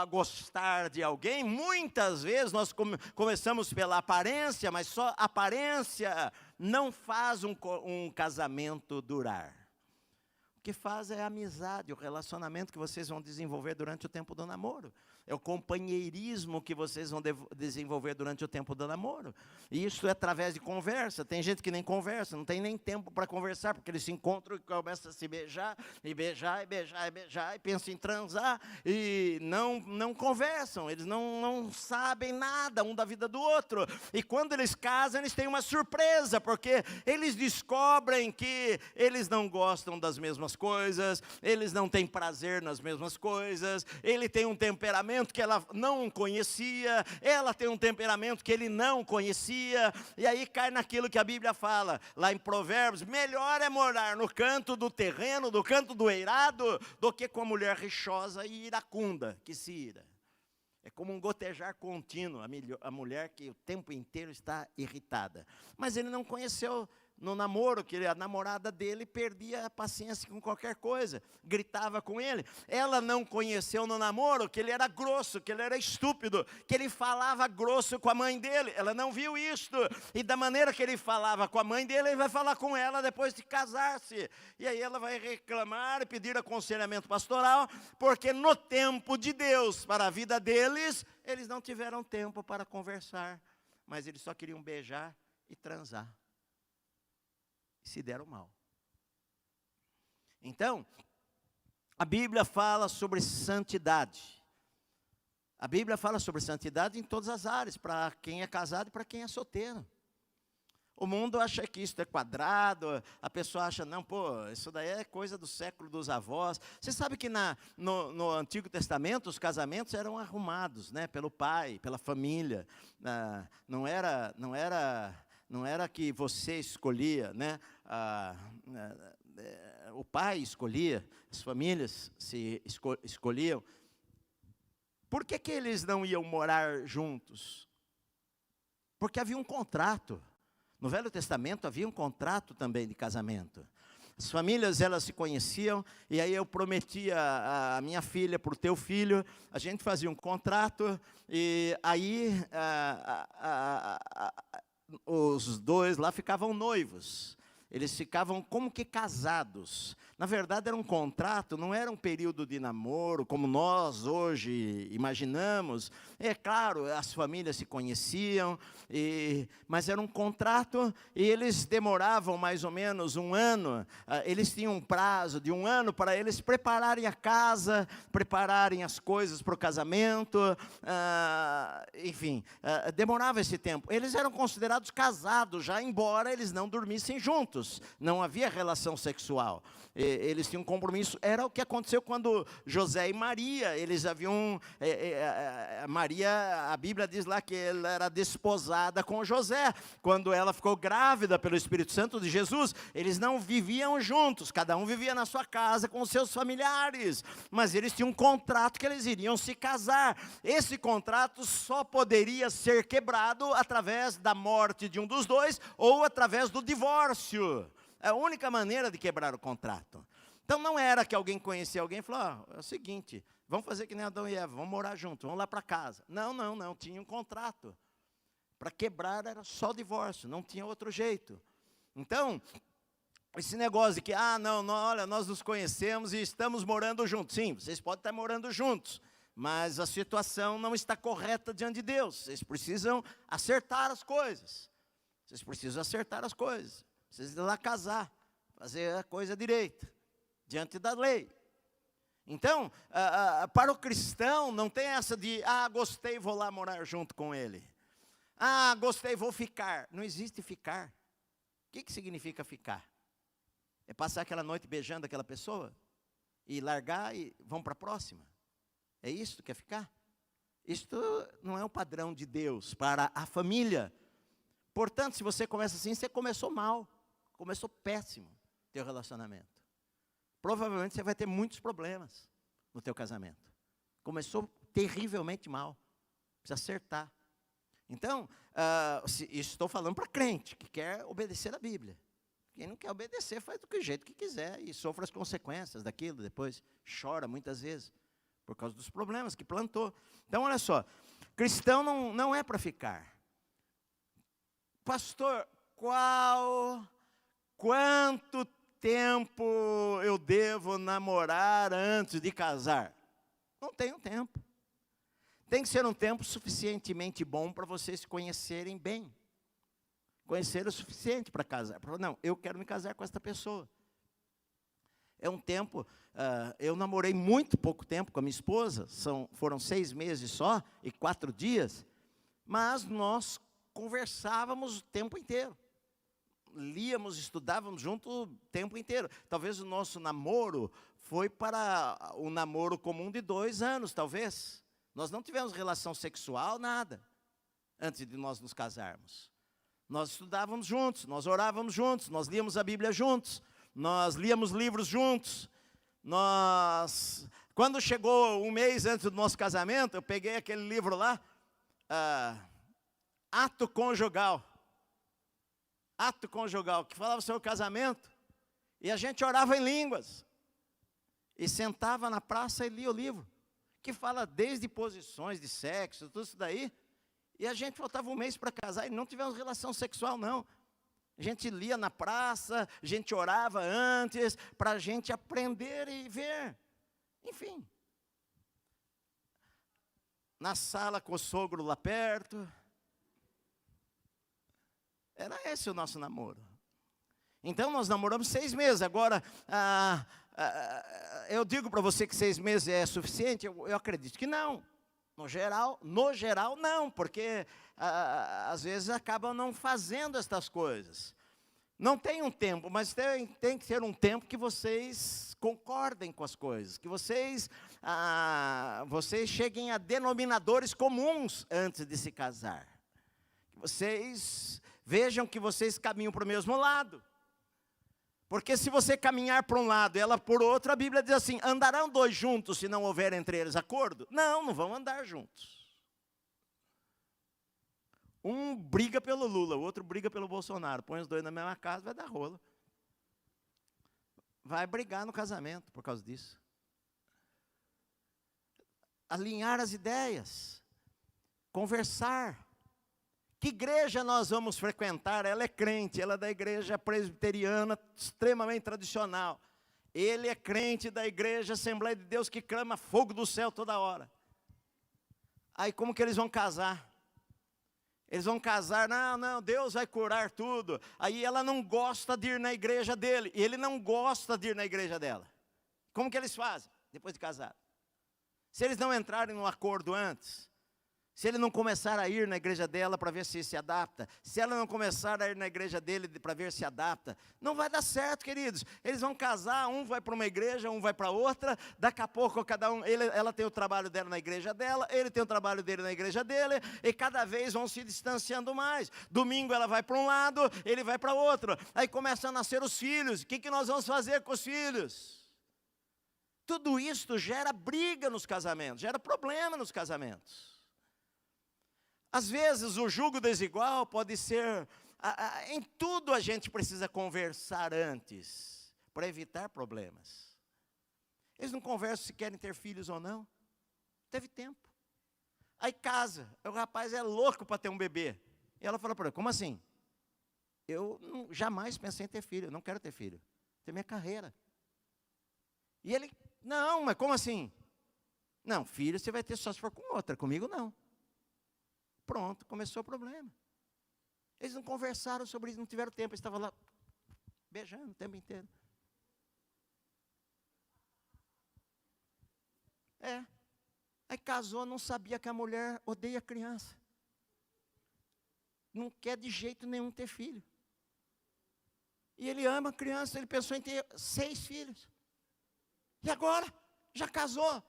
gostar de alguém, muitas vezes nós começamos pela aparência, mas só aparência não faz um casamento durar. O que faz é a amizade, o relacionamento que vocês vão desenvolver durante o tempo do namoro. É o companheirismo que vocês vão desenvolver durante o tempo do namoro. E isso é através de conversa. Tem gente que nem conversa, não tem nem tempo para conversar, porque eles se encontram e começam a se beijar, e beijar, e beijar, e beijar, e pensam em transar, e não conversam, eles não sabem nada um da vida do outro. E quando eles casam, eles têm uma surpresa, porque eles descobrem que eles não gostam das mesmas coisas, eles não têm prazer nas mesmas coisas, ele tem um temperamento que ela não conhecia, ela tem um temperamento que ele não conhecia, e aí cai naquilo que a Bíblia fala, lá em Provérbios, melhor é morar no canto do terreno, do canto do eirado, do que com a mulher rixosa e iracunda, que se ira. É como um gotejar contínuo, a mulher que o tempo inteiro está irritada. Mas ele não conheceu no namoro, que a namorada dele perdia a paciência com qualquer coisa, gritava com ele. Ela não conheceu no namoro que ele era grosso, que ele era estúpido, que ele falava grosso com a mãe dele. Ela não viu isto, e da maneira que ele falava com a mãe dele, ele vai falar com ela depois de casar-se. E aí ela vai reclamar e pedir aconselhamento pastoral, porque no tempo de Deus, para a vida deles, eles não tiveram tempo para conversar, mas eles só queriam beijar e transar. Se deram mal. Então, a Bíblia fala sobre santidade. A Bíblia fala sobre santidade em todas as áreas, para quem é casado e para quem é solteiro. O mundo acha que isso é quadrado, a pessoa acha, não, isso daí é coisa do século dos avós. Você sabe que no Antigo Testamento os casamentos eram arrumados, né, pelo pai, pela família. Não era que você escolhia, né? O pai escolhia, as famílias escolhiam. Por que eles não iam morar juntos? Porque havia um contrato. No Velho Testamento havia um contrato também de casamento. As famílias, elas se conheciam, e aí eu prometia a minha filha para o teu filho, a gente fazia um contrato, e aí os dois lá ficavam noivos, eles ficavam como que casados. Na verdade era um contrato, não era um período de namoro, como nós hoje imaginamos. É claro, as famílias se conheciam, mas era um contrato, e eles demoravam mais ou menos 1 ano, eles tinham um prazo de 1 ano para eles prepararem a casa, prepararem as coisas para o casamento, enfim, demorava esse tempo. Eles eram considerados casados já, embora eles não dormissem juntos, não havia relação sexual. Eles tinham um compromisso. Era o que aconteceu quando José e Maria, eles haviam, Maria, a Bíblia diz lá que ela era desposada com José, quando ela ficou grávida pelo Espírito Santo de Jesus. Eles não viviam juntos, cada um vivia na sua casa com os seus familiares, mas eles tinham um contrato que eles iriam se casar. Esse contrato só poderia ser quebrado através da morte de um dos dois, ou através do divórcio. É a única maneira de quebrar o contrato. Então não era que alguém conhecia alguém e falou, é o seguinte, vamos fazer que nem Adão e Eva, vamos morar juntos, vamos lá para casa. Não, tinha um contrato. Para quebrar era só divórcio, não tinha outro jeito. Então, esse negócio de que, não, olha, nós nos conhecemos e estamos morando juntos. Sim, vocês podem estar morando juntos, mas a situação não está correta diante de Deus. Vocês precisam acertar as coisas. Vocês precisam acertar as coisas. Precisam ir lá casar, fazer a coisa direita, diante da lei. Então, para o cristão, não tem essa de, gostei, vou lá morar junto com ele. Gostei, vou ficar. Não existe ficar. O que significa ficar? É passar aquela noite beijando aquela pessoa? E largar e vão para a próxima? É isso que quer ficar? Isto não é o padrão de Deus para a família. Portanto, se você começa assim, você começou mal. Começou péssimo o teu relacionamento. Provavelmente você vai ter muitos problemas no teu casamento. Começou terrivelmente mal. Precisa acertar. Então, estou falando para crente que quer obedecer a Bíblia. Quem não quer obedecer faz do jeito que quiser e sofre as consequências daquilo. Depois chora muitas vezes por causa dos problemas que plantou. Então, olha só. Cristão não é para ficar. Pastor, quanto tempo eu devo namorar antes de casar? Não tenho tempo. Tem que ser um tempo suficientemente bom para vocês se conhecerem bem. Conhecer o suficiente para casar. Não, eu quero me casar com esta pessoa. É um tempo, eu namorei muito pouco tempo com a minha esposa, foram 6 meses só e 4 dias, mas nós conversávamos o tempo inteiro. Líamos, estudávamos junto o tempo inteiro. Talvez o nosso namoro foi para o namoro comum de 2 anos, talvez. Nós não tivemos relação sexual, nada, antes de nós nos casarmos. Nós estudávamos juntos, nós orávamos juntos, nós líamos a Bíblia juntos, nós líamos livros juntos. Quando chegou um mês antes do nosso casamento, eu peguei aquele livro lá, Ato Conjugal, que falava sobre o casamento, e a gente orava em línguas, e sentava na praça e lia o livro, que fala desde posições de sexo, tudo isso daí, e a gente faltava um mês para casar, e não tivemos relação sexual, não. A gente lia na praça, a gente orava antes, para a gente aprender e ver, enfim. Na sala com o sogro lá perto. Era esse o nosso namoro. Então, nós namoramos 6 meses. Agora, eu digo para você que 6 meses é suficiente? Eu acredito que não. No geral, não. Porque, às vezes, acabam não fazendo estas coisas. Não tem um tempo, mas tem que ser um tempo que vocês concordem com as coisas. Que vocês cheguem a denominadores comuns antes de se casar. Que vocês vejam que vocês caminham para o mesmo lado. Porque se você caminhar para um lado e ela por outro, a Bíblia diz assim, andarão 2 juntos se não houver entre eles acordo? Não vão andar juntos. Um briga pelo Lula, o outro briga pelo Bolsonaro. Põe os 2 na mesma casa, vai dar rola. Vai brigar no casamento por causa disso. Alinhar as ideias. Conversar. Que igreja nós vamos frequentar? Ela é crente, ela é da igreja presbiteriana, extremamente tradicional. Ele é crente da igreja Assembleia de Deus, que clama fogo do céu toda hora. Aí como que eles vão casar? Eles vão casar, não, Deus vai curar tudo. Aí ela não gosta de ir na igreja dele, e ele não gosta de ir na igreja dela. Como que eles fazem depois de casar? Se eles não entrarem num acordo antes, se ele não começar a ir na igreja dela para ver se adapta, se ela não começar a ir na igreja dele para ver se adapta, não vai dar certo, queridos. Eles vão casar, um vai para uma igreja, um vai para outra, daqui a pouco cada um, ela tem o trabalho dela na igreja dela, ele tem o trabalho dele na igreja dele, e cada vez vão se distanciando mais. Domingo ela vai para um lado, ele vai para outro, aí começam a nascer os filhos. O que nós vamos fazer com os filhos? Tudo isso gera briga nos casamentos, gera problema nos casamentos. Às vezes o jugo desigual pode ser, em tudo a gente precisa conversar antes, para evitar problemas. Eles não conversam se querem ter filhos ou não. Teve tempo. Aí casa, o rapaz é louco para ter um bebê. E ela fala para ele, como assim? eu jamais pensei em ter filho, eu não quero ter filho. Ter minha carreira. E ele, não, mas como assim? Não, filho você vai ter só se for com outra, comigo não. Pronto, começou o problema. Eles não conversaram sobre isso, não tiveram tempo, eles estavam lá beijando o tempo inteiro. Aí casou, não sabia que a mulher odeia criança. Não quer de jeito nenhum ter filho. E ele ama a criança, ele pensou em ter 6 filhos. E agora? Já casou.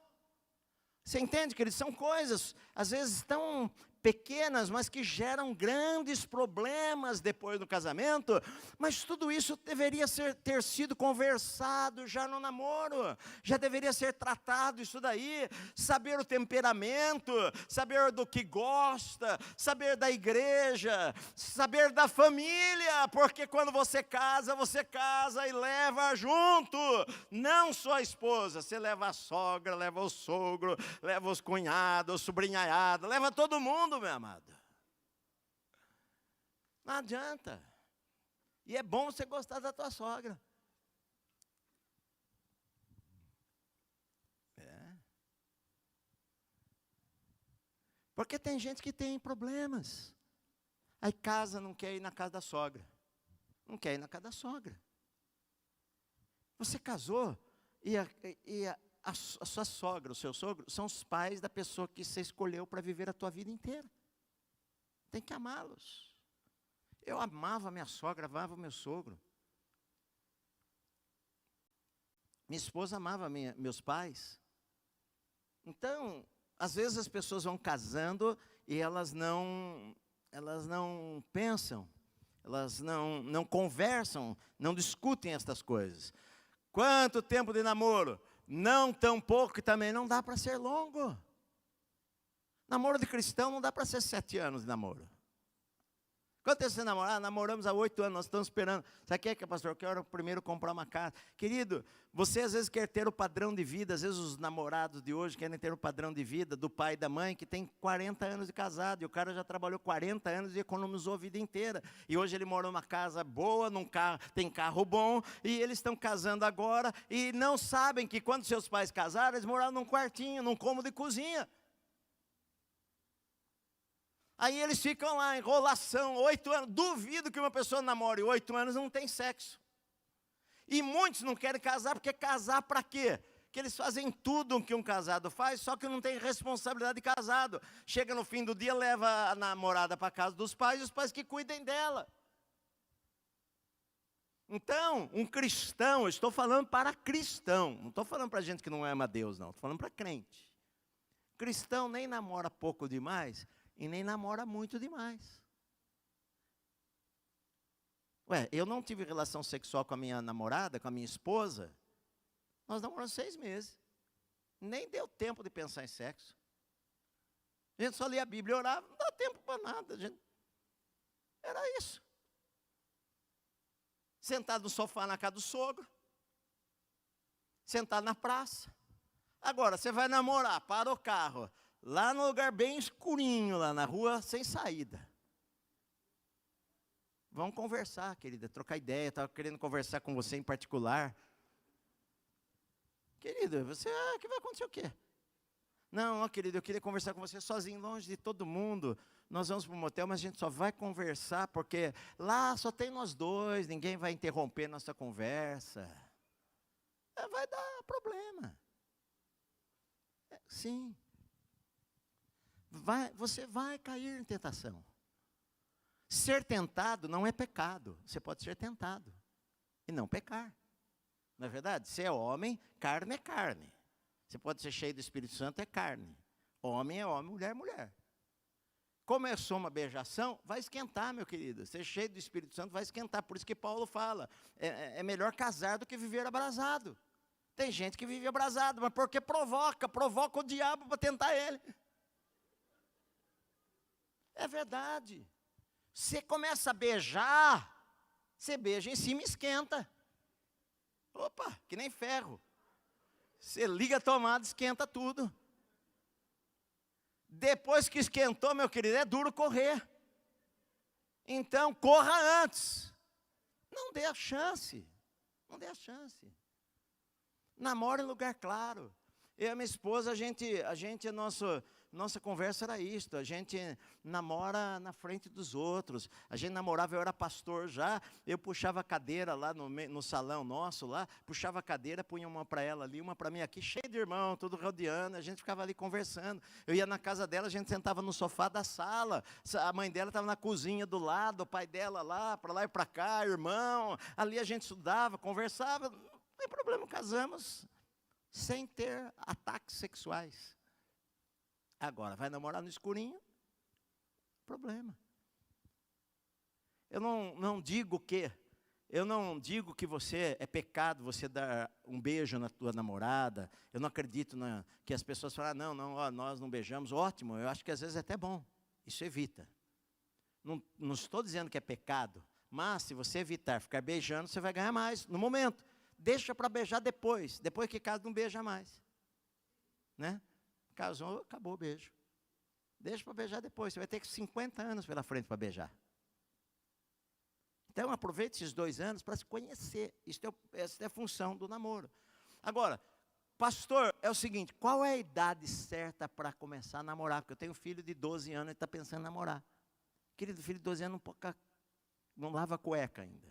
Você entende que eles são coisas, às vezes tão pequenas, mas que geram grandes problemas depois do casamento, mas tudo isso deveria ter sido conversado já no namoro, já deveria ser tratado isso daí, saber o temperamento, saber do que gosta, saber da igreja, saber da família, porque quando você casa e leva junto, não só a esposa, você leva a sogra, leva o sogro, leva os cunhados, o sobrinhaiado, leva todo mundo, meu amado. Não adianta. E é bom você gostar da tua sogra. Porque tem gente que tem problemas. Aí casa, não quer ir na casa da sogra. Não quer ir na casa da sogra. Você casou e a sua sogra, o seu sogro, são os pais da pessoa que você escolheu para viver a tua vida inteira. Tem que amá-los. Eu amava minha sogra, amava meu sogro. Minha esposa amava meus pais. Então, às vezes as pessoas vão casando e elas não pensam, elas não conversam, não discutem estas coisas. Quanto tempo de namoro? Não tão pouco, e também não dá para ser longo. Namoro de cristão não dá para ser 7 anos de namoro. Quanto tempo você namora? Namoramos há 8 anos, nós estamos esperando. Sabe o que é, pastor? Eu quero primeiro comprar uma casa. Querido, você às vezes quer ter o padrão de vida, às vezes os namorados de hoje querem ter o padrão de vida do pai e da mãe, que tem 40 anos de casado, e o cara já trabalhou 40 anos e economizou a vida inteira. E hoje ele mora numa casa boa, tem carro bom, e eles estão casando agora, e não sabem que quando seus pais casaram, eles moravam num quartinho, num cômodo de cozinha. Aí eles ficam lá, enrolação, 8 anos. Duvido que uma pessoa namore 8 anos e não tem sexo. E muitos não querem casar, porque casar para quê? Porque eles fazem tudo o que um casado faz, só que não tem responsabilidade de casado. Chega no fim do dia, leva a namorada para a casa dos pais, e os pais que cuidem dela. Então, um cristão, eu estou falando para cristão, não estou falando para gente que não ama Deus, não, estou falando para crente. Cristão nem namora pouco demais, e nem namora muito demais. Eu não tive relação sexual com a minha namorada, com a minha esposa. Nós namoramos 6 meses. Nem deu tempo de pensar em sexo. A gente só lia a Bíblia e orava, não dá tempo para nada. Era isso. Sentado no sofá na casa do sogro. Sentado na praça. Agora, você vai namorar, para o carro. Lá no lugar bem escurinho, lá na rua, sem saída. Vamos conversar, querida, trocar ideia. Estava querendo conversar com você em particular. Querida, que vai acontecer o quê? Não, querida, eu queria conversar com você sozinho, longe de todo mundo. Nós vamos para um motel, mas a gente só vai conversar, porque lá só tem nós dois, ninguém vai interromper nossa conversa. Vai dar problema. Sim. Você vai cair em tentação. Ser tentado não é pecado. Você pode ser tentado e não pecar. Não é verdade? Se é homem, carne é carne. Você pode ser cheio do Espírito Santo, é carne. Homem é homem, mulher é mulher. Começou uma beijação, vai esquentar, meu querido. Ser cheio do Espírito Santo vai esquentar. Por isso que Paulo fala, é melhor casar do que viver abrasado. Tem gente que vive abrasado, mas porque provoca o diabo para tentar ele. É verdade. Você começa a beijar, você beija em cima e esquenta. Opa, que nem ferro. Você liga a tomada, esquenta tudo. Depois que esquentou, meu querido, é duro correr. Então, corra antes. Não dê a chance. Não dê a chance. Namora em lugar claro. Eu e a minha esposa, nossa conversa era isto, a gente namora na frente dos outros. A gente namorava, eu era pastor já, eu puxava a cadeira lá no salão nosso, lá, puxava a cadeira, punha uma para ela ali, uma para mim aqui, cheio de irmão, tudo rodeando, a gente ficava ali conversando. Eu ia na casa dela, a gente sentava no sofá da sala, a mãe dela estava na cozinha do lado, o pai dela lá e para cá, irmão, ali a gente estudava, conversava, não tem problema, casamos sem ter ataques sexuais. Agora, vai namorar no escurinho? Problema. Eu não digo que você é pecado você dar um beijo na tua namorada. Eu não acredito que as pessoas falam, nós não beijamos. Ótimo, eu acho que às vezes é até bom. Isso evita. Não estou dizendo que é pecado, mas se você evitar ficar beijando, você vai ganhar mais no momento. Deixa para beijar depois. Depois que casa, não beija mais. Né? Casou, acabou o beijo. Deixa para beijar depois. Você vai ter 50 anos pela frente para beijar. Então, aproveite esses 2 anos para se conhecer. Essa é a função do namoro. Agora, pastor, é o seguinte, qual é a idade certa para começar a namorar? Porque eu tenho um filho de 12 anos e está pensando em namorar. Querido, filho de 12 anos não lava cueca ainda.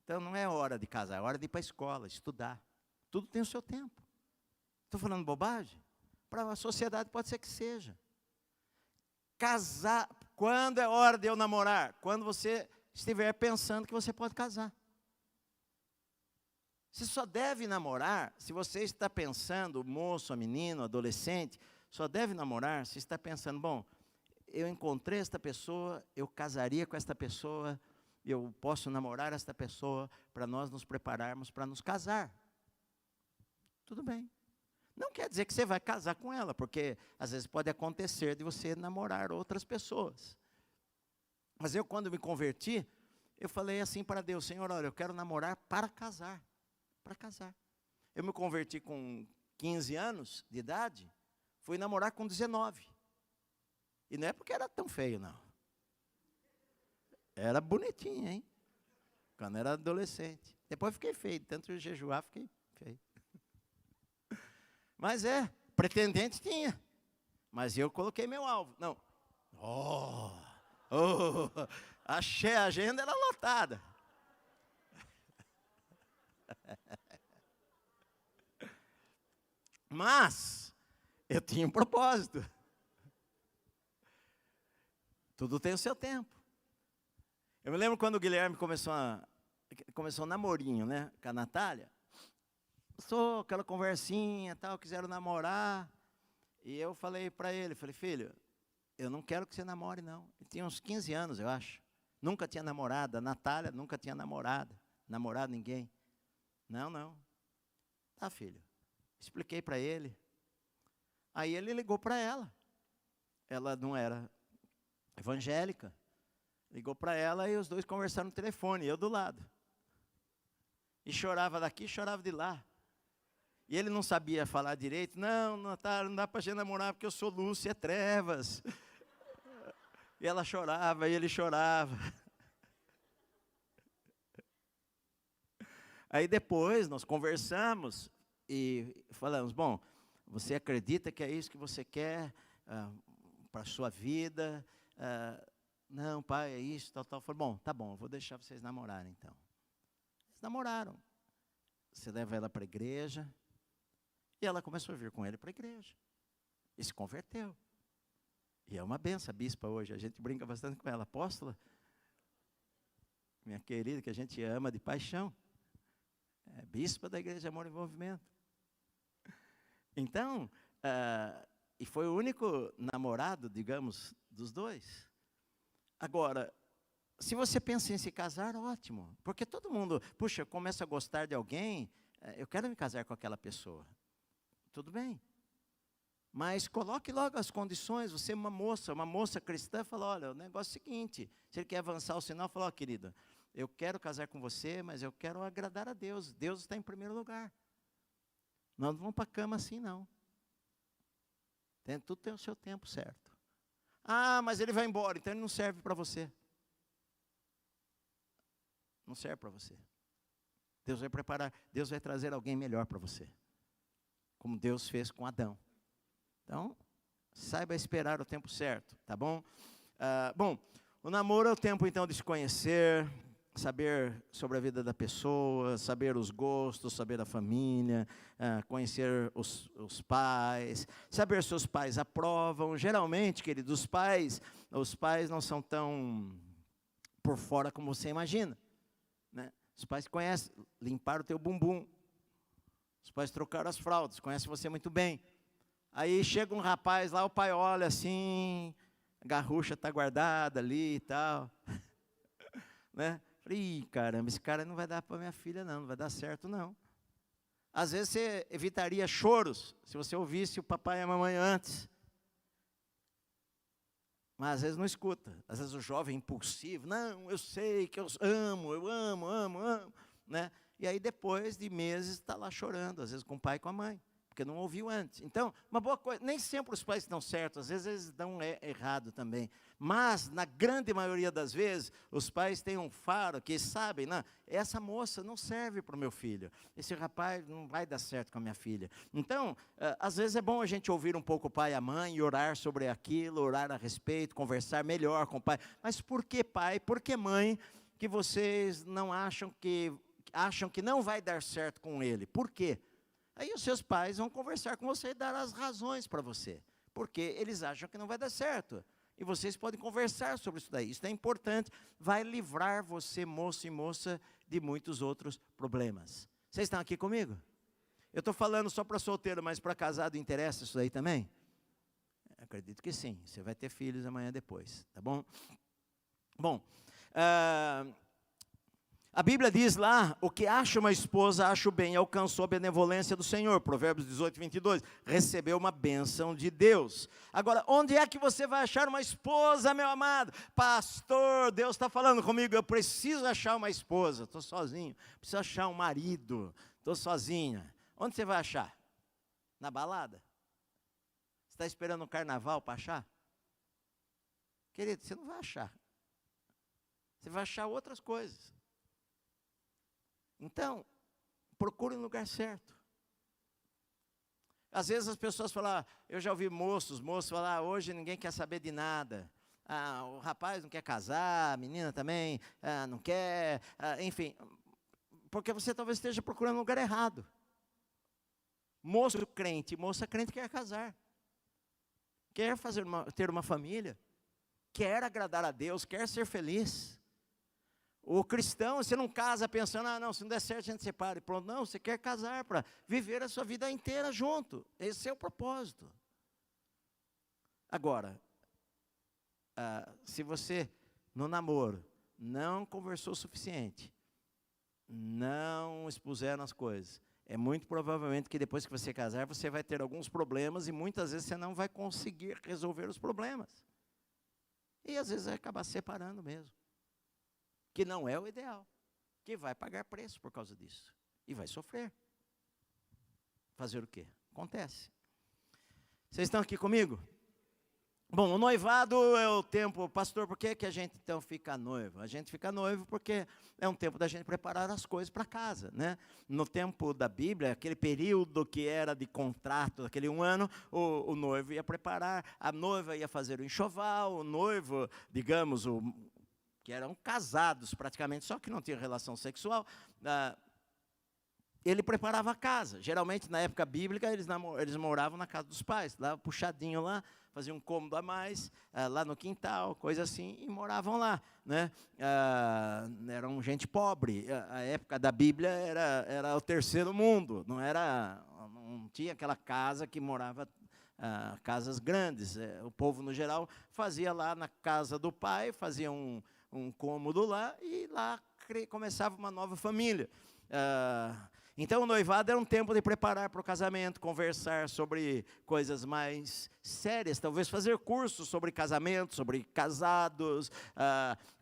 Então, não é hora de casar, é hora de ir para a escola, estudar. Tudo tem o seu tempo. Estou falando bobagem? Para a sociedade pode ser que seja. Casar, quando é hora de eu namorar? Quando você estiver pensando que você pode casar. Você só deve namorar se você está pensando, moço, menino, adolescente, só deve namorar se está pensando, bom, eu encontrei esta pessoa, eu casaria com esta pessoa, eu posso namorar esta pessoa para nós nos prepararmos para nos casar. Tudo bem. Não quer dizer que você vai casar com ela, porque às vezes pode acontecer de você namorar outras pessoas. Mas eu, quando me converti, eu falei assim para Deus, Senhor, olha, eu quero namorar para casar. Para casar. Eu me converti com 15 anos de idade, fui namorar com 19. E não é porque era tão feio, não. Era bonitinho, hein? Quando era adolescente. Depois fiquei feio, tanto eu jejuar, fiquei feio. Mas pretendente tinha. Mas eu coloquei meu alvo. Não. Achei a agenda, era lotada. Mas, eu tinha um propósito. Tudo tem o seu tempo. Eu me lembro quando o Guilherme começou um namorinho, né, com a Natália. Só aquela conversinha, tal, quiseram namorar. E eu falei para ele, filho, eu não quero que você namore, não. Ele tinha uns 15 anos, eu acho. Nunca tinha namorado. A Natália nunca tinha namorado ninguém. Não. Tá, filho. Expliquei para ele. Aí ele ligou para ela. Ela não era evangélica. Ligou para ela e os dois conversaram no telefone, eu do lado. E chorava daqui, chorava de lá. E ele não sabia falar direito. Não, Natália, não dá para a gente namorar porque eu sou luz e é trevas. E ela chorava, e ele chorava. Aí depois nós conversamos e falamos, bom, você acredita que é isso que você quer para a sua vida? Não, pai, é isso, tal. Falei, bom, tá bom, eu vou deixar vocês namorarem então. Eles namoraram. Você leva ela para a igreja. E ela começou a vir com ele para a igreja. E se converteu. E é uma benção, a bispa hoje. A gente brinca bastante com ela. Apóstola, minha querida, que a gente ama de paixão. É bispa da Igreja Amor e Envolvimento. Então, e foi o único namorado, digamos, dos dois. Agora, se você pensa em se casar, ótimo. Porque todo mundo, puxa, começa a gostar de alguém, eu quero me casar com aquela pessoa. Tudo bem. Mas coloque logo as condições. Você é uma moça cristã, fala, olha, o negócio é o seguinte, se ele quer avançar o sinal, fala, querida, eu quero casar com você, mas eu quero agradar a Deus. Deus está em primeiro lugar. Nós não vamos para a cama assim, não. Tudo tem o seu tempo certo. Ah, mas ele vai embora, então ele não serve para você. Não serve para você. Deus vai preparar, Deus vai trazer alguém melhor para você. Como Deus fez com Adão. Então, saiba esperar o tempo certo, tá bom? Bom, o namoro é o tempo então de se conhecer, saber sobre a vida da pessoa, saber os gostos, saber a família, conhecer os pais, saber se os pais aprovam. Geralmente, queridos, os pais não são tão por fora como você imagina, né? Os pais conhecem, limparam o teu bumbum, os pais trocaram as fraldas, conhecem você muito bem. Aí chega um rapaz lá, o pai olha assim, a garrucha está guardada ali e tal, né? Falei, ih, caramba, esse cara não vai dar para minha filha não vai dar certo não. Às vezes você evitaria choros, se você ouvisse o papai e a mamãe antes. Mas às vezes não escuta, às vezes o jovem impulsivo, não, eu sei que eu amo, né? E aí depois de meses está lá chorando, às vezes com o pai e com a mãe, porque não ouviu antes. Então, uma boa coisa, nem sempre os pais estão certos, às vezes eles dão errado também. Mas, na grande maioria das vezes, os pais têm um faro que sabem, não, essa moça não serve para o meu filho, esse rapaz não vai dar certo com a minha filha. Então, às vezes é bom a gente ouvir um pouco o pai e a mãe, e orar sobre aquilo, orar a respeito, conversar melhor com o pai. Mas por que pai, por que mãe, que vocês não acham que não vai dar certo com ele? Por quê? Aí os seus pais vão conversar com você e dar as razões para você, porque eles acham que não vai dar certo. E vocês podem conversar sobre isso daí. Isso é importante, vai livrar você, moço e moça, de muitos outros problemas. Vocês estão aqui comigo? Eu estou falando só para solteiro, mas para casado interessa isso daí também? Acredito que sim, você vai ter filhos amanhã depois, tá bom? Bom, a Bíblia diz lá, o que acha uma esposa, acha o bem, alcançou a benevolência do Senhor. Provérbios 18, 22, recebeu uma bênção de Deus. Agora, onde é que você vai achar uma esposa, meu amado? Pastor, Deus está falando comigo, eu preciso achar uma esposa, estou sozinho. Preciso achar um marido, estou sozinha. Onde você vai achar? Na balada? Você está esperando um carnaval para achar? Querido, você não vai achar. Você vai achar outras coisas. Então, procure um lugar certo. Às vezes as pessoas falam, eu já ouvi moços falar, hoje ninguém quer saber de nada. O rapaz não quer casar, a menina também não quer, enfim. Porque você talvez esteja procurando um lugar errado. Moço crente, moça crente quer casar. Quer ter uma família. Quer agradar a Deus, quer ser feliz. O cristão, você não casa pensando, não, se não der certo a gente separa e pronto. Não, você quer casar para viver a sua vida inteira junto. Esse é o propósito. Agora, se você, no namoro, não conversou o suficiente, não expuseram as coisas, é muito provavelmente que depois que você casar, você vai ter alguns problemas e muitas vezes você não vai conseguir resolver os problemas. E às vezes vai acabar separando mesmo. Que não é o ideal, que vai pagar preço por causa disso, e vai sofrer. Fazer o quê? Acontece. Vocês estão aqui comigo? Bom, o noivado é o tempo, pastor, por que a gente então fica noivo? A gente fica noivo porque é um tempo da gente preparar as coisas para casa, né? No tempo da Bíblia, aquele período que era de contrato, aquele 1 ano, o noivo ia preparar, a noiva ia fazer o enxoval, o noivo, digamos, que eram casados praticamente, só que não tinham relação sexual, ele preparava a casa. Geralmente, na época bíblica, eles moravam na casa dos pais, lá puxadinho lá, faziam um cômodo a mais, lá no quintal, coisa assim, e moravam lá, né? Eram gente pobre. A época da Bíblia era o terceiro mundo, não tinha aquela casa que morava casas grandes. O povo, no geral, fazia lá na casa do pai, fazia um cômodo lá, e lá começava uma nova família. Então o noivado era um tempo de preparar para o casamento, conversar sobre coisas mais sérias, talvez fazer cursos sobre casamento, sobre casados,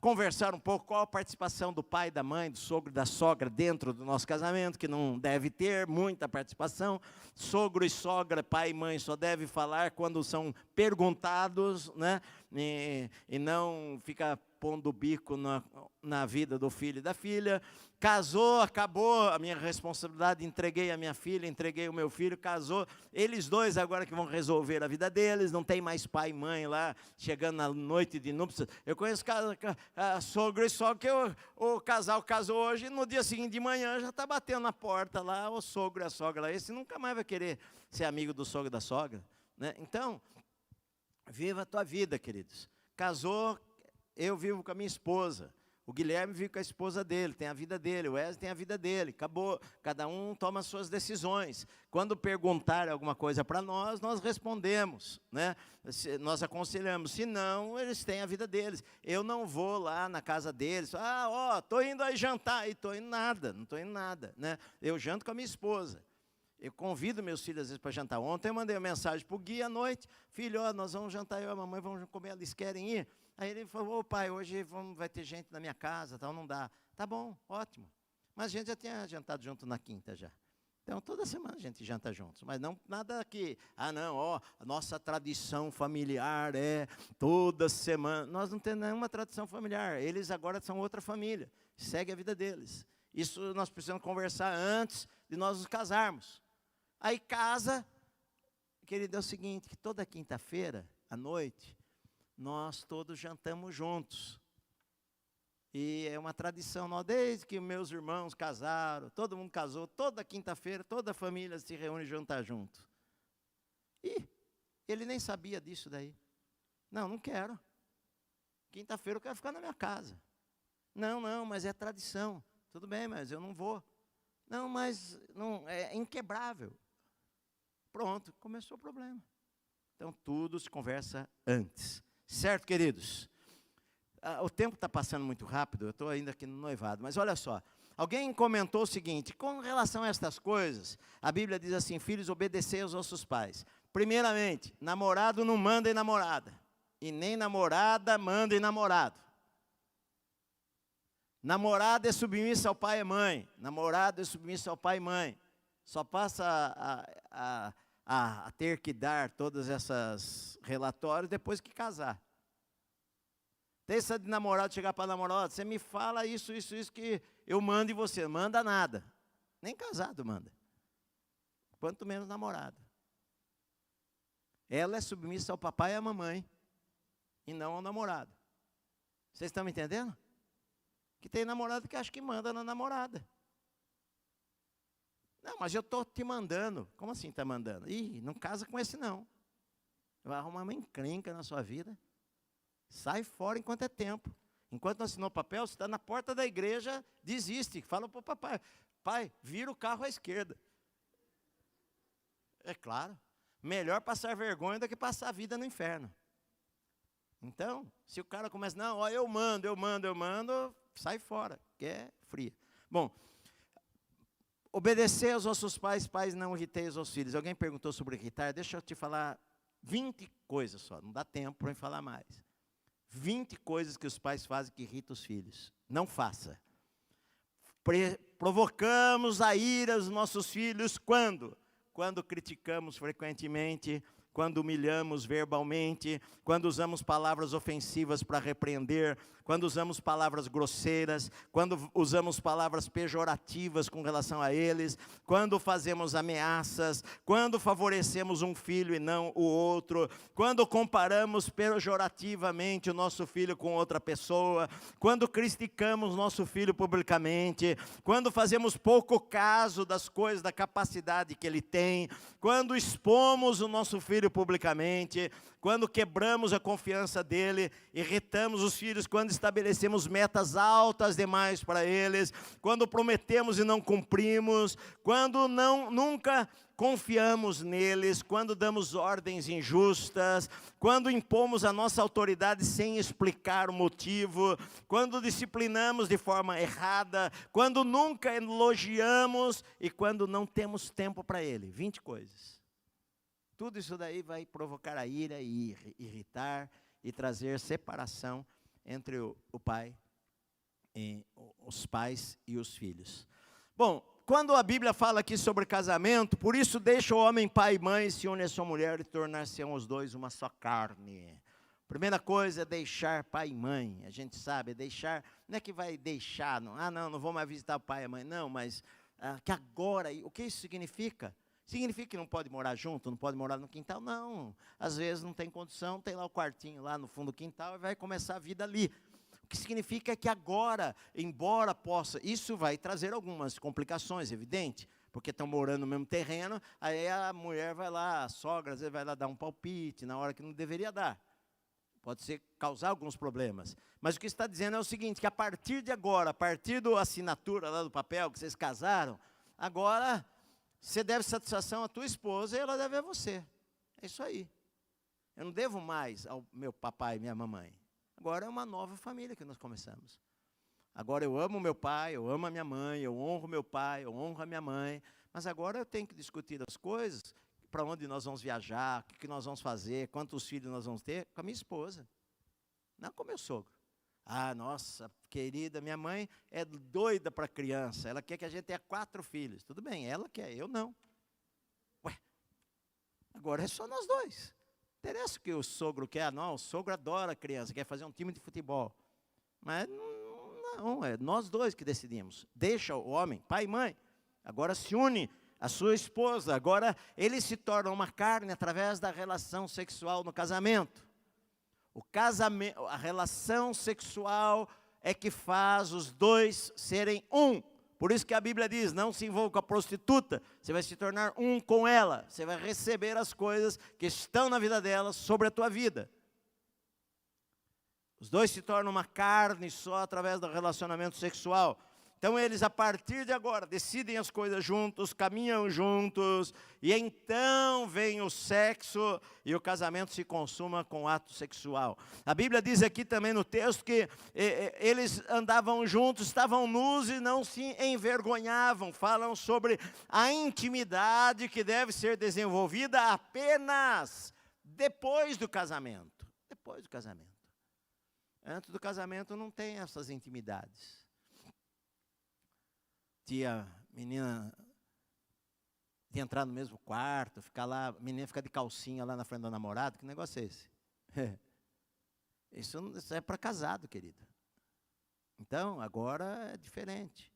conversar um pouco qual a participação do pai, da mãe, do sogro e da sogra dentro do nosso casamento, que não deve ter muita participação. Sogro e sogra, pai e mãe só devem falar quando são perguntados, né? e não ficar pondo o bico na vida do filho e da filha. Casou, acabou a minha responsabilidade, entreguei a minha filha, entreguei o meu filho, casou. Eles dois agora que vão resolver a vida deles, não tem mais pai e mãe lá, chegando na noite de núpcias. Eu conheço sogro e sogra, que o casal casou hoje, e no dia seguinte de manhã já está batendo na porta lá, o sogro e a sogra lá. Esse nunca mais vai querer ser amigo do sogro e da sogra, né? Então, viva a tua vida, queridos. Casou, eu vivo com a minha esposa. O Guilherme vive com a esposa dele, tem a vida dele. O Wesley tem a vida dele, acabou. Cada um toma as suas decisões. Quando perguntar alguma coisa para nós respondemos, né? Nós aconselhamos. Se não, eles têm a vida deles. Eu não vou lá na casa deles. Estou indo aí jantar. E estou indo nada, não estou indo nada, né? Eu janto com a minha esposa. Eu convido meus filhos às vezes para jantar. Ontem eu mandei uma mensagem para o Gui à noite. Filho, nós vamos jantar, eu e a mamãe vamos comer, eles querem ir? Aí ele falou, pai, hoje vai ter gente na minha casa, tal, não dá. Tá bom, ótimo. Mas a gente já tinha jantado junto na quinta já. Então, toda semana a gente janta juntos. Mas não nada que, a nossa tradição familiar é toda semana. Nós não temos nenhuma tradição familiar. Eles agora são outra família. Segue a vida deles. Isso nós precisamos conversar antes de nós nos casarmos. Aí casa, querido, é o seguinte, que toda quinta-feira, à noite, nós todos jantamos juntos. E é uma tradição, desde que meus irmãos casaram, todo mundo casou, toda quinta-feira, toda a família se reúne e jantar junto. E ele nem sabia disso daí. Não quero. Quinta-feira eu quero ficar na minha casa. Não, mas é tradição. Tudo bem, mas eu não vou. Não, mas não, é inquebrável. Pronto, começou o problema. Então, tudo se conversa antes. Certo, queridos? O tempo está passando muito rápido, eu estou ainda aqui no noivado. Mas olha só, alguém comentou o seguinte, com relação a estas coisas, a Bíblia diz assim, filhos, obedecei aos vossos pais. Primeiramente, namorado não manda em namorada. E nem namorada manda em namorado. Namorada é submissa ao pai e mãe. Namorado é submissa ao pai e mãe. Só passa a ter que dar todos esses relatórios depois que casar. Tem essa de namorado chegar para namorado, você me fala isso que eu mando em você. Não manda nada. Nem casado manda. Quanto menos namorado. Ela é submissa ao papai e à mamãe. E não ao namorado. Vocês estão me entendendo? Que tem namorado que acha que manda na namorada. Não, mas eu estou te mandando. Como assim está mandando? Ih, não casa com esse não. Vai arrumar uma encrenca na sua vida. Sai fora enquanto é tempo. Enquanto não assinou o papel, você está na porta da igreja, desiste. Fala para o papai, pai, vira o carro à esquerda. É claro, melhor passar vergonha do que passar a vida no inferno. Então, se o cara começa, não, eu mando, sai fora, que é fria. Bom, obedecer aos vossos pais, pais não irriteis os vossos filhos. Alguém perguntou sobre irritar, deixa eu te falar 20 coisas só, não dá tempo para eu falar mais. 20 coisas que os pais fazem que irritam os filhos. Não faça. Provocamos a ira dos nossos filhos quando? Quando criticamos frequentemente, quando humilhamos verbalmente, quando usamos palavras ofensivas para repreender, quando usamos palavras grosseiras, quando usamos palavras pejorativas com relação a eles, quando fazemos ameaças, quando favorecemos um filho e não o outro, quando comparamos pejorativamente o nosso filho com outra pessoa, quando criticamos nosso filho publicamente, quando fazemos pouco caso das coisas, da capacidade que ele tem, quando expomos o nosso filho publicamente, quando quebramos a confiança dele, irritamos os filhos, quando estabelecemos metas altas demais para eles, quando prometemos e não cumprimos, quando nunca confiamos neles, quando damos ordens injustas, quando impomos a nossa autoridade sem explicar o motivo, quando disciplinamos de forma errada, quando nunca elogiamos e quando não temos tempo para ele. 20 coisas. Tudo isso daí vai provocar a ira e irritar e trazer separação entre o pai, os pais e os filhos. Bom, quando a Bíblia fala aqui sobre casamento, por isso deixa o homem pai e mãe, se une a sua mulher e tornar-se-ão os dois uma só carne. Primeira coisa é deixar pai e mãe. A gente sabe, deixar, não é que vai deixar, não vou mais visitar o pai e a mãe, não, mas que agora, o que isso significa? Significa que não pode morar junto, não pode morar no quintal? Não, às vezes não tem condição, tem lá o quartinho lá no fundo do quintal e vai começar a vida ali. O que significa é que agora, embora possa, isso vai trazer algumas complicações, evidente, porque estão morando no mesmo terreno, aí a mulher vai lá, a sogra às vezes vai lá dar um palpite na hora que não deveria dar. Pode ser causar alguns problemas. Mas o que está dizendo é o seguinte, que a partir de agora, a partir da assinatura lá do papel que vocês casaram, agora você deve satisfação à tua esposa e ela deve a você. É isso aí. Eu não devo mais ao meu papai e minha mamãe. Agora é uma nova família que nós começamos. Agora eu amo meu pai, eu amo a minha mãe, eu honro meu pai, eu honro a minha mãe. Mas agora eu tenho que discutir as coisas, para onde nós vamos viajar, o que nós vamos fazer, quantos filhos nós vamos ter, com a minha esposa. Não com o meu sogro. Ah, nossa, querida, minha mãe é doida para criança. Ela quer que a gente tenha 4 filhos. Tudo bem, ela quer, eu não. Ué, agora é só nós dois. Interessa o que o sogro quer. Não, o sogro adora criança, quer fazer um time de futebol. Mas não, é nós dois que decidimos. Deixa o homem, pai e mãe. Agora se une a sua esposa. Agora eles se tornam uma carne através da relação sexual no casamento. O casamento, a relação sexual é que faz os dois serem um. Por isso que a Bíblia diz, não se envolva com a prostituta, você vai se tornar um com ela. Você vai receber as coisas que estão na vida dela sobre a tua vida. Os dois se tornam uma carne só através do relacionamento sexual. Então eles, a partir de agora, decidem as coisas juntos, caminham juntos, e então vem o sexo e o casamento se consuma com o ato sexual. A Bíblia diz aqui também no texto que eles andavam juntos, estavam nus e não se envergonhavam. Falam sobre a intimidade que deve ser desenvolvida apenas depois do casamento. Depois do casamento. Antes do casamento não tem essas intimidades. Tia, menina, de entrar no mesmo quarto, ficar lá, a menina fica de calcinha lá na frente do namorado, que negócio é esse? Isso é para casado, querida. Então, agora é diferente.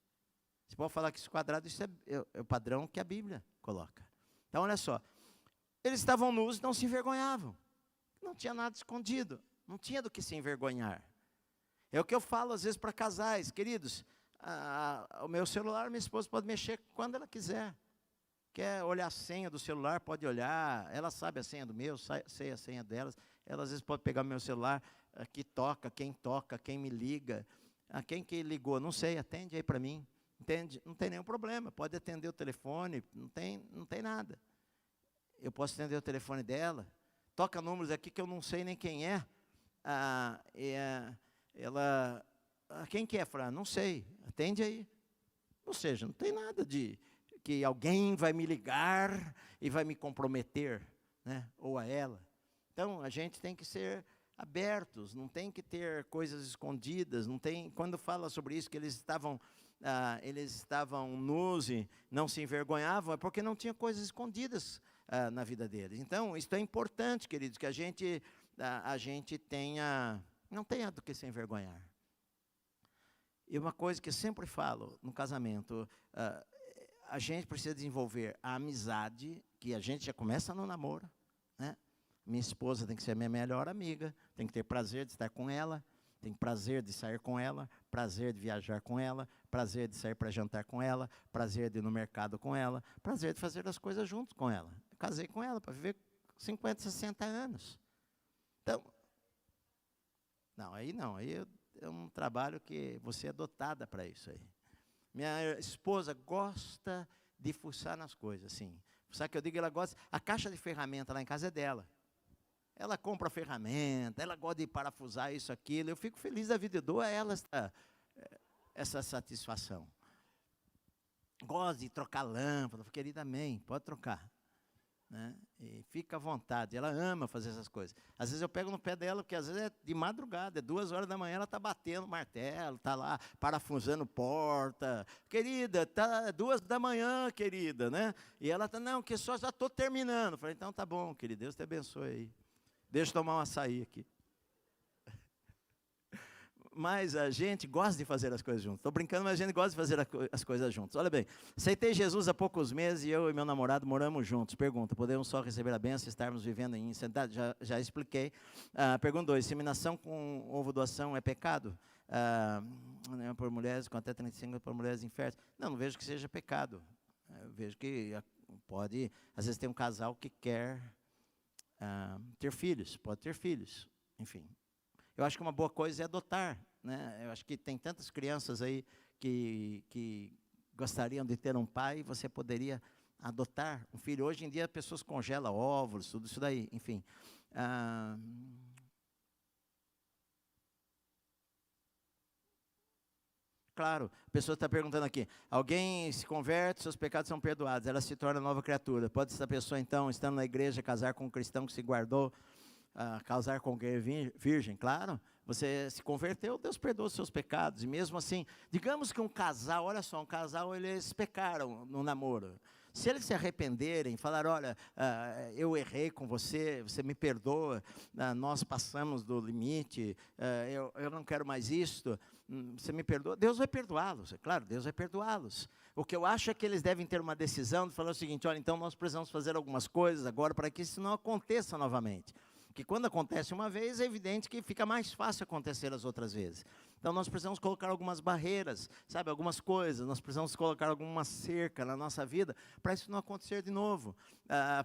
Você pode falar que esse quadrado, isso é o padrão que a Bíblia coloca. Então, olha só, eles estavam nus e não se envergonhavam. Não tinha nada escondido, não tinha do que se envergonhar. É o que eu falo às vezes para casais, queridos. O meu celular, minha esposa pode mexer quando ela quiser. Quer olhar a senha do celular, pode olhar. Ela sabe a senha do meu, sei a senha delas. Ela às vezes pode pegar o meu celular, que toca, quem me liga. Quem que ligou, não sei, atende aí para mim. Entende? Não tem nenhum problema, pode atender o telefone, não tem nada. Eu posso atender o telefone dela. Toca números aqui que eu não sei nem quem é. Ela... quem que é, Fran? Não sei, atende aí. Ou seja, não tem nada de que alguém vai me ligar e vai me comprometer, né? Ou a ela. Então, a gente tem que ser abertos, não tem que ter coisas escondidas, não tem, quando fala sobre isso, que eles estavam nus e não se envergonhavam, é porque não tinha coisas escondidas na vida deles. Então, isso é importante, queridos, que a gente não tenha do que se envergonhar. E uma coisa que eu sempre falo no casamento, a gente precisa desenvolver a amizade, que a gente já começa no namoro, né? Minha esposa tem que ser minha melhor amiga, tem que ter prazer de estar com ela, tem prazer de sair com ela, prazer de viajar com ela, prazer de sair para jantar com ela, prazer de ir no mercado com ela, prazer de fazer as coisas juntos com ela. Eu casei com ela para viver 50, 60 anos. Então, aí é um trabalho que você é dotada para isso aí. Minha esposa gosta de fuçar nas coisas, assim. Sabe o que eu digo? Ela gosta... A caixa de ferramenta lá em casa é dela. Ela compra ferramenta, ela gosta de parafusar isso, aquilo. Eu fico feliz da vida, eu dou a ela essa satisfação. Gosta de trocar lâmpada. Querida, amém, pode trocar. Né? E fica à vontade, ela ama fazer essas coisas. Às vezes eu pego no pé dela, porque às vezes é de madrugada, é 2 horas da manhã, ela está batendo martelo, está lá parafusando porta. Querida, está 2 da manhã, querida, né? E ela está, não, que só já estou terminando. Eu falei, então tá bom, querido, Deus te abençoe aí. Deixa eu tomar um açaí aqui. mas a gente gosta de fazer as coisas juntos. Estou brincando, mas a gente gosta de fazer as coisas juntos. Olha bem, aceitei Jesus há poucos meses e eu e meu namorado moramos juntos. Pergunta, podemos só receber a bênção e estarmos vivendo em santidade? Já expliquei. Pergunta 2, inseminação com ovo doação é pecado? Por mulheres com até 35, por mulheres inférteis. Não vejo que seja pecado. Eu vejo que pode, às vezes tem um casal que quer ter filhos, pode ter filhos, enfim. Eu acho que uma boa coisa é adotar, né? Eu acho que tem tantas crianças aí que gostariam de ter um pai, você poderia adotar um filho. Hoje em dia, pessoas congelam óvulos, tudo isso daí, enfim. Claro, a pessoa está perguntando aqui, alguém se converte, seus pecados são perdoados, ela se torna nova criatura. Pode essa pessoa, então, estando na igreja, casar com um cristão que se guardou, casar com alguém virgem? Claro, você se converteu, Deus perdoa os seus pecados. E mesmo assim, digamos que um casal, olha só, um casal, eles pecaram no namoro. Se eles se arrependerem, falar, olha, eu errei com você, você me perdoa, nós passamos do limite, eu não quero mais isto, você me perdoa, Deus vai perdoá-los, é claro, Deus vai perdoá-los. O que eu acho é que eles devem ter uma decisão de falar o seguinte, olha, então nós precisamos fazer algumas coisas agora para que isso não aconteça novamente. Porque quando acontece uma vez, é evidente que fica mais fácil acontecer as outras vezes. Então nós precisamos colocar algumas barreiras, sabe, algumas coisas, nós precisamos colocar alguma cerca na nossa vida para isso não acontecer de novo.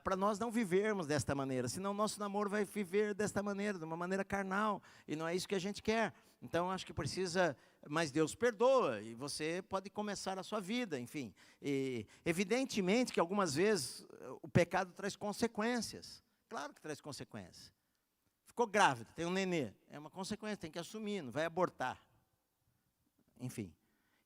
Para nós não vivermos desta maneira, senão o nosso namoro vai viver desta maneira, de uma maneira carnal, e não é isso que a gente quer. Então acho que precisa, mas Deus perdoa, e você pode começar a sua vida, enfim. E evidentemente que algumas vezes o pecado traz consequências, claro que traz consequências. Ficou grávida, tem um nenê, é uma consequência, tem que assumir, não vai abortar. Enfim.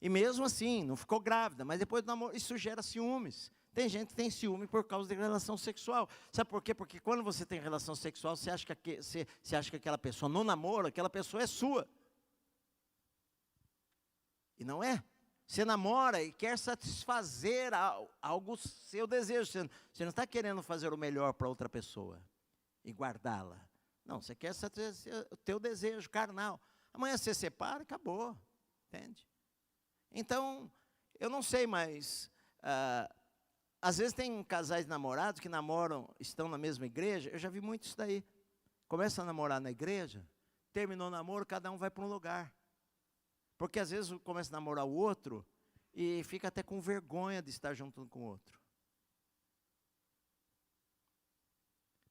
E mesmo assim, não ficou grávida, mas depois do namoro, isso gera ciúmes. Tem gente que tem ciúme por causa de relação sexual. Sabe por quê? Porque quando você tem relação sexual, você acha que aquela pessoa, no namoro, aquela pessoa é sua. E não é. Você namora e quer satisfazer algo seu desejo. Você não está querendo fazer o melhor para outra pessoa e guardá-la. Não, você quer satisfazer o teu desejo carnal. Amanhã você separa e acabou. Entende? Então, eu não sei, mas às vezes tem casais namorados que namoram, estão na mesma igreja. Eu já vi muito isso daí. Começa a namorar na igreja, terminou o namoro, cada um vai para um lugar. Porque às vezes começa a namorar o outro e fica até com vergonha de estar junto com o outro.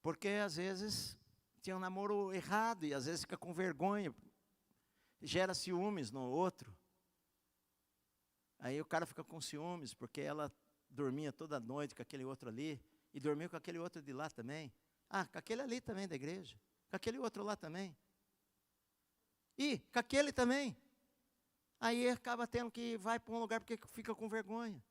Porque às vezes tinha um namoro errado e às vezes fica com vergonha, gera ciúmes no outro. Aí o cara fica com ciúmes porque ela dormia toda noite com aquele outro ali e dormiu com aquele outro de lá também. Com aquele ali também da igreja, com aquele outro lá também. E com aquele também. Aí acaba tendo que vai para um lugar porque fica com vergonha.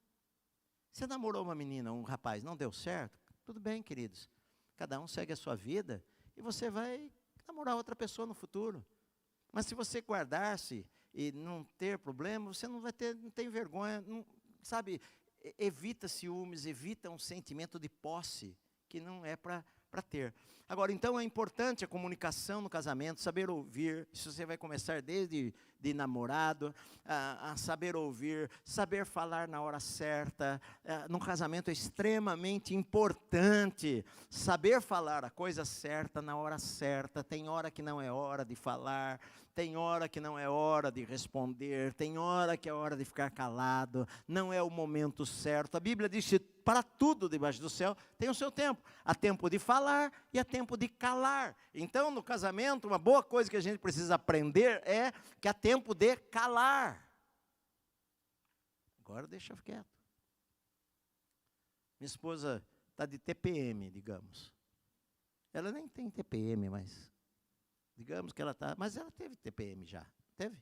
Você namorou uma menina, um rapaz, não deu certo? Tudo bem, queridos. Cada um segue a sua vida e você vai namorar outra pessoa no futuro. Mas se você guardar-se e não ter problema, você não tem vergonha, não, sabe? Evita ciúmes, evita um sentimento de posse que não é para ter. Agora, então, é importante a comunicação no casamento, saber ouvir. Isso você vai começar desde de namorado, a saber ouvir, saber falar na hora certa. No casamento é extremamente importante saber falar a coisa certa na hora certa. Tem hora que não é hora de falar, tem hora que não é hora de responder, tem hora que é hora de ficar calado, não é o momento certo. A Bíblia diz que para tudo debaixo do céu tem o seu tempo. Há tempo de falar e há tempo de calar. Então, no casamento, uma boa coisa que a gente precisa aprender é que há tempo de calar. Agora deixa quieto. Minha esposa está de TPM, digamos. Ela nem tem TPM, mas digamos que ela está, mas ela teve TPM já. Teve?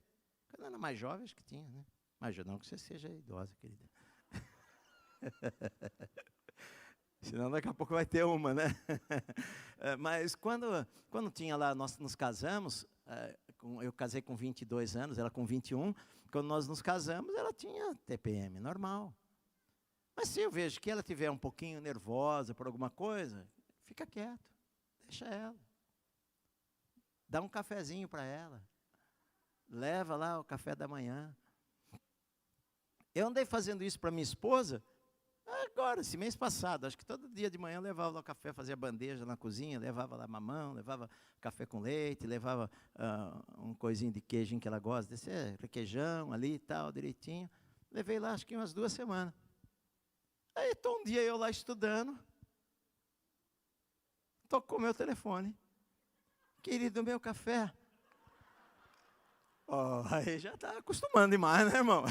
Quando era mais jovem, acho que tinha, né? Mas não que você seja idosa, querida. Senão daqui a pouco vai ter uma, né? Mas quando tinha lá, nós nos casamos, eu casei com 22 anos, ela com 21, quando nós nos casamos, ela tinha TPM, normal. Mas se eu vejo que ela estiver um pouquinho nervosa por alguma coisa, fica quieto, deixa ela. Dá um cafezinho para ela. leva lá o café da manhã. Eu andei fazendo isso para minha esposa, agora, esse mês passado, acho que todo dia de manhã eu levava lá o café, fazia bandeja na cozinha, levava lá mamão, levava café com leite, levava um coisinho de queijinho que ela gosta, desse requeijão ali e tal, direitinho. Levei lá, acho que umas 2 semanas. Aí, estou um dia eu lá estudando, tocou meu telefone. Querido, meu café. Aí já está acostumando demais, né, irmão?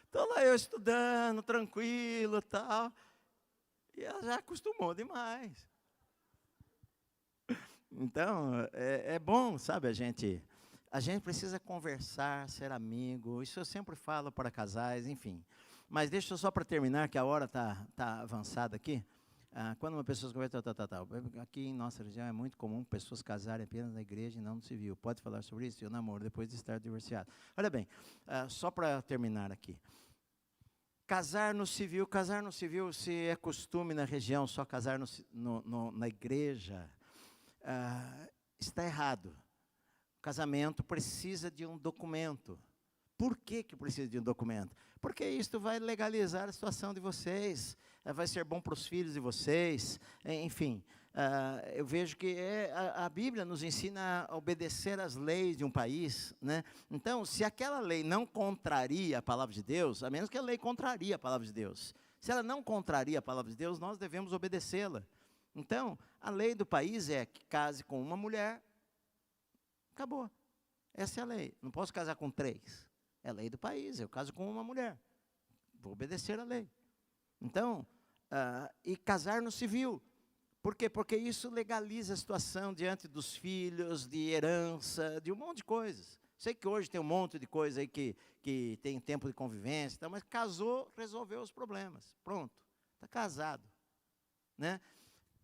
Estou lá eu estudando, tranquilo e tal. E ela já acostumou demais. Então, é bom, sabe, a gente precisa conversar, ser amigo. Isso eu sempre falo para casais, enfim. Mas deixa eu só para terminar, que a hora tá avançada aqui. Quando uma pessoa conversa, aqui em nossa região é muito comum pessoas casarem apenas na igreja e não no civil. Pode falar sobre isso? Eu namoro depois de estar divorciado. Olha bem, só para terminar aqui. Casar no civil, se é costume na região só casar na igreja, está errado. O casamento precisa de um documento. Por que precisa de um documento? Porque isto vai legalizar a situação de vocês, vai ser bom para os filhos de vocês, enfim. Eu vejo que a Bíblia nos ensina a obedecer às leis de um país, né? Então, se aquela lei não contraria a palavra de Deus, a menos que a lei contraria a palavra de Deus, se ela não contraria a palavra de Deus, nós devemos obedecê-la. Então, a lei do país é que case com uma mulher, acabou. Essa é a lei. Não posso casar com 3. É a lei do país, eu caso com uma mulher. Vou obedecer a lei. Então, e casar no civil. Por quê? Porque isso legaliza a situação diante dos filhos, de herança, de um monte de coisas. Sei que hoje tem um monte de coisa aí que tem tempo de convivência, tá, mas casou, resolveu os problemas. Pronto, está casado. Né?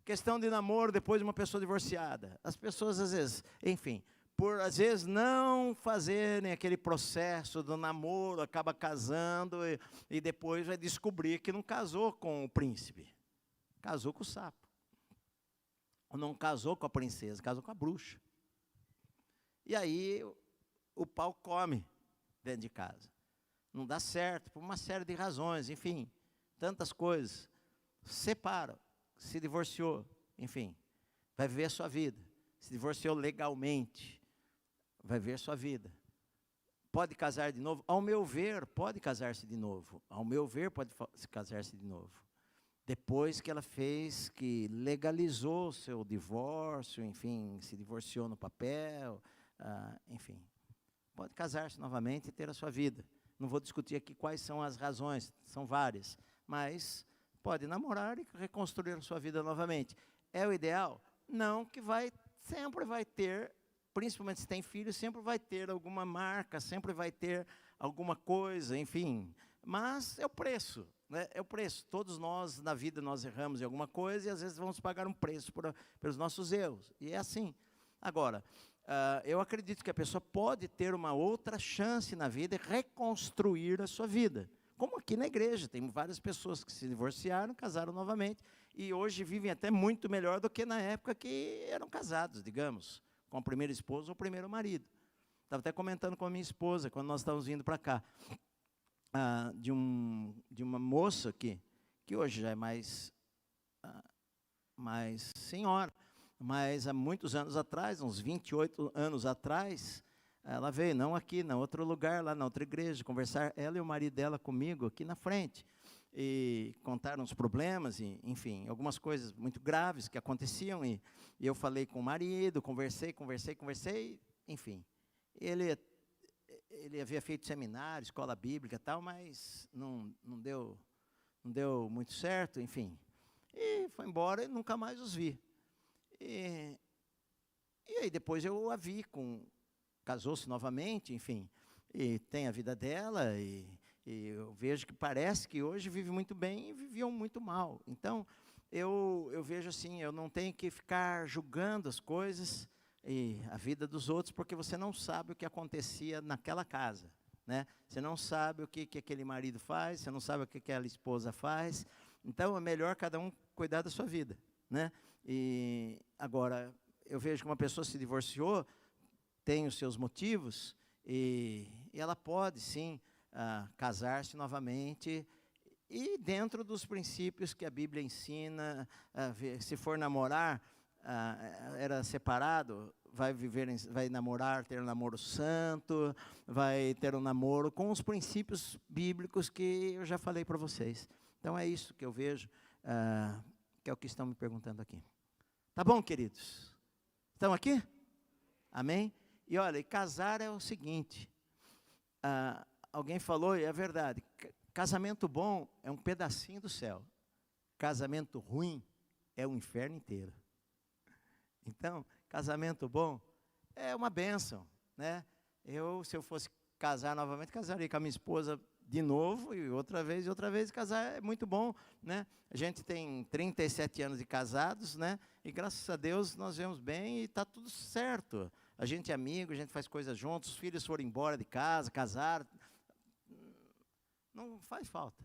Questão de namoro depois de uma pessoa divorciada. As pessoas, às vezes, enfim, por às vezes não fazerem aquele processo do namoro, acaba casando e depois vai descobrir que não casou com o príncipe. Casou com o sapo. Ou não casou com a princesa, casou com a bruxa. E aí o pau come dentro de casa. Não dá certo, por uma série de razões, enfim, tantas coisas. Separa, se divorciou, enfim, vai viver a sua vida. Se divorciou legalmente, vai ver sua vida. Pode casar de novo? Ao meu ver, pode casar-se de novo. Ao meu ver, pode casar-se de novo. Depois que ela fez, que legalizou seu divórcio, enfim, se divorciou no papel, enfim. Pode casar-se novamente e ter a sua vida. Não vou discutir aqui quais são as razões, são várias. Mas pode namorar e reconstruir a sua vida novamente. É o ideal? Não, que sempre vai ter, principalmente se tem filho, sempre vai ter alguma marca, sempre vai ter alguma coisa, enfim. Mas é o preço, né? É o preço. Todos nós, na vida, nós erramos em alguma coisa e às vezes vamos pagar um preço pelos nossos erros. E é assim. Agora, eu acredito que a pessoa pode ter uma outra chance na vida e reconstruir a sua vida. Como aqui na igreja, tem várias pessoas que se divorciaram, casaram novamente, e hoje vivem até muito melhor do que na época que eram casados, digamos, com a primeira esposa ou o primeiro marido. Estava até comentando com a minha esposa, quando nós estávamos vindo para cá, de uma moça que hoje já é mais senhora, mas há muitos anos atrás, uns 28 anos atrás, ela veio, não aqui, em outro lugar, lá na outra igreja, conversar, ela e o marido dela comigo aqui na frente, e contaram os problemas, e, enfim, algumas coisas muito graves que aconteciam, e eu falei com o marido, conversei, enfim. Ele havia feito seminário, escola bíblica e tal, mas não deu muito certo, enfim. E foi embora e nunca mais os vi. E aí depois eu a vi casou-se novamente, enfim, e tem a vida dela, e eu vejo que parece que hoje vive muito bem e viviam muito mal. Então, eu vejo assim, eu não tenho que ficar julgando as coisas e a vida dos outros, porque você não sabe o que acontecia naquela casa, né? Você não sabe o que aquele marido faz, você não sabe o que aquela esposa faz. Então, é melhor cada um cuidar da sua vida, né? E agora, eu vejo que uma pessoa se divorciou, tem os seus motivos, e ela pode sim casar-se novamente, e dentro dos princípios que a Bíblia ensina. Se for namorar, era separado, vai namorar, ter um namoro santo, vai ter um namoro com os princípios bíblicos que eu já falei para vocês. Então é isso que eu vejo, que é o que estão me perguntando aqui. Tá bom, queridos? Estão aqui? Amém? E olha, casar é o seguinte, alguém falou, e é verdade, casamento bom é um pedacinho do céu, casamento ruim é o inferno inteiro. Então, casamento bom é uma bênção, né? Se eu fosse casar novamente, casaria com a minha esposa de novo, e outra vez, casar é muito bom, né? A gente tem 37 anos de casados, né? E graças a Deus nós vemos bem e está tudo certo. A gente é amigo, a gente faz coisas juntos, os filhos foram embora de casa, casaram, não faz falta.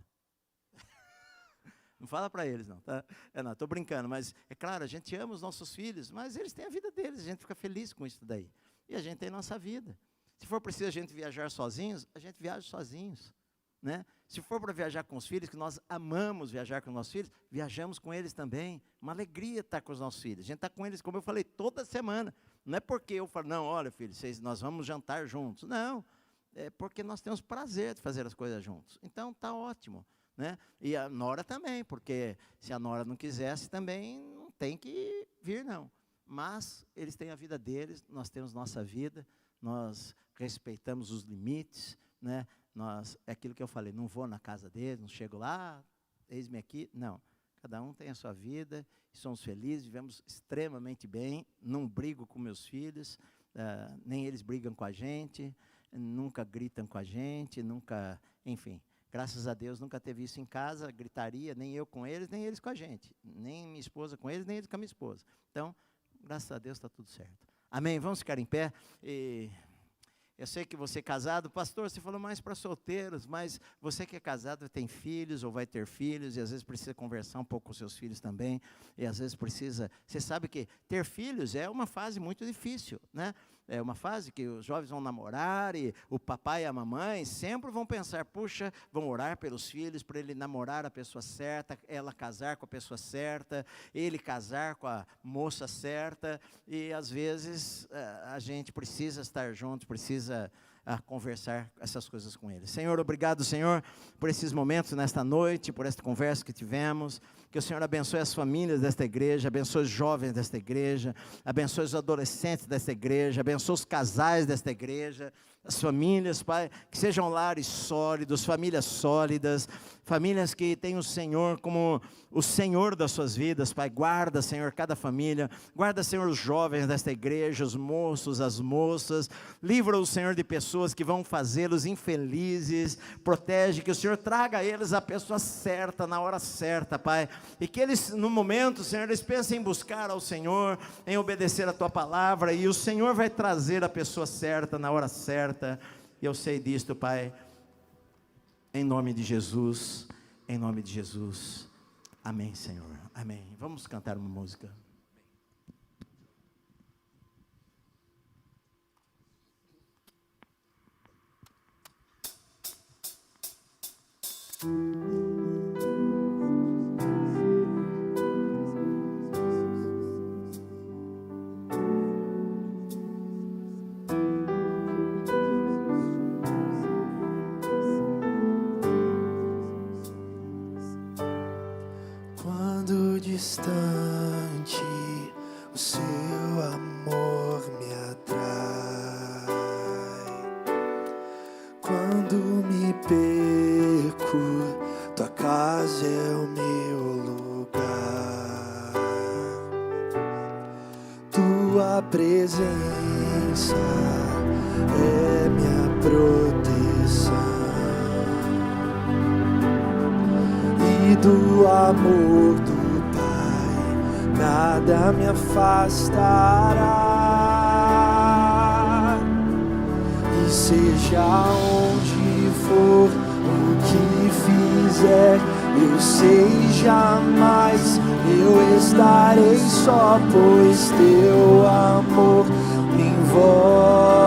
Não fala para eles, não, tá? Não, estou brincando, mas é claro, a gente ama os nossos filhos, mas eles têm a vida deles, a gente fica feliz com isso daí. E a gente tem a nossa vida. Se for preciso a gente viajar sozinhos, a gente viaja sozinhos, né? Se for para viajar com os filhos, que nós amamos viajar com os nossos filhos, viajamos com eles também. Uma alegria estar com os nossos filhos. A gente está com eles, como eu falei, toda semana. Não é porque eu falo, não, olha, filho, nós vamos jantar juntos. Não, é porque nós temos prazer de fazer as coisas juntos. Então, está ótimo, né? E a nora também, porque se a nora não quisesse, também não tem que vir, não. Mas eles têm a vida deles, nós temos nossa vida, nós respeitamos os limites, né? É aquilo que eu falei, não vou na casa deles, não chego lá, eis-me aqui, não. Cada um tem a sua vida, somos felizes, vivemos extremamente bem, não brigo com meus filhos, nem eles brigam com a gente, nunca gritam com a gente, nunca, enfim, graças a Deus nunca teve isso em casa, gritaria, nem eu com eles, nem eles com a gente, nem minha esposa com eles, nem eles com a minha esposa. Então, graças a Deus está tudo certo. Amém? Vamos ficar em pé. Eu sei que você é casado, pastor, você falou mais para solteiros, mas você que é casado tem filhos ou vai ter filhos, e às vezes precisa conversar um pouco com seus filhos também, e às vezes precisa, você sabe que ter filhos é uma fase muito difícil, né? É uma fase que os jovens vão namorar, e o papai e a mamãe sempre vão pensar, puxa, vão orar pelos filhos, para ele namorar a pessoa certa, ela casar com a pessoa certa, ele casar com a moça certa, e às vezes a gente precisa estar junto, precisa conversar essas coisas com eles. Senhor, obrigado, Senhor, por esses momentos nesta noite, por esta conversa que tivemos. Que o Senhor abençoe as famílias desta igreja, abençoe os jovens desta igreja, abençoe os adolescentes desta igreja, abençoe os casais desta igreja, as famílias, Pai, que sejam lares sólidos, famílias sólidas, famílias que tenham o Senhor como o Senhor das suas vidas, Pai. Guarda, Senhor, cada família, guarda, Senhor, os jovens desta igreja, os moços, as moças, livra-os, Senhor, de pessoas que vão fazê-los infelizes, protege, que o Senhor traga a eles a pessoa certa, na hora certa, Pai, e que eles, no momento, Senhor, eles pensem em buscar ao Senhor, em obedecer a Tua palavra, e o Senhor vai trazer a pessoa certa, na hora certa. E eu sei disto, Pai, em nome de Jesus, em nome de Jesus, amém, Senhor, amém. Vamos cantar uma música. Distante, o seu amor me atrai. Quando me perco, tua casa é o meu lugar. Tua presença é minha proteção, e do amor do nada me afastará. E seja onde for, o que fizer, eu sei jamais eu estarei só, pois teu amor me envolve.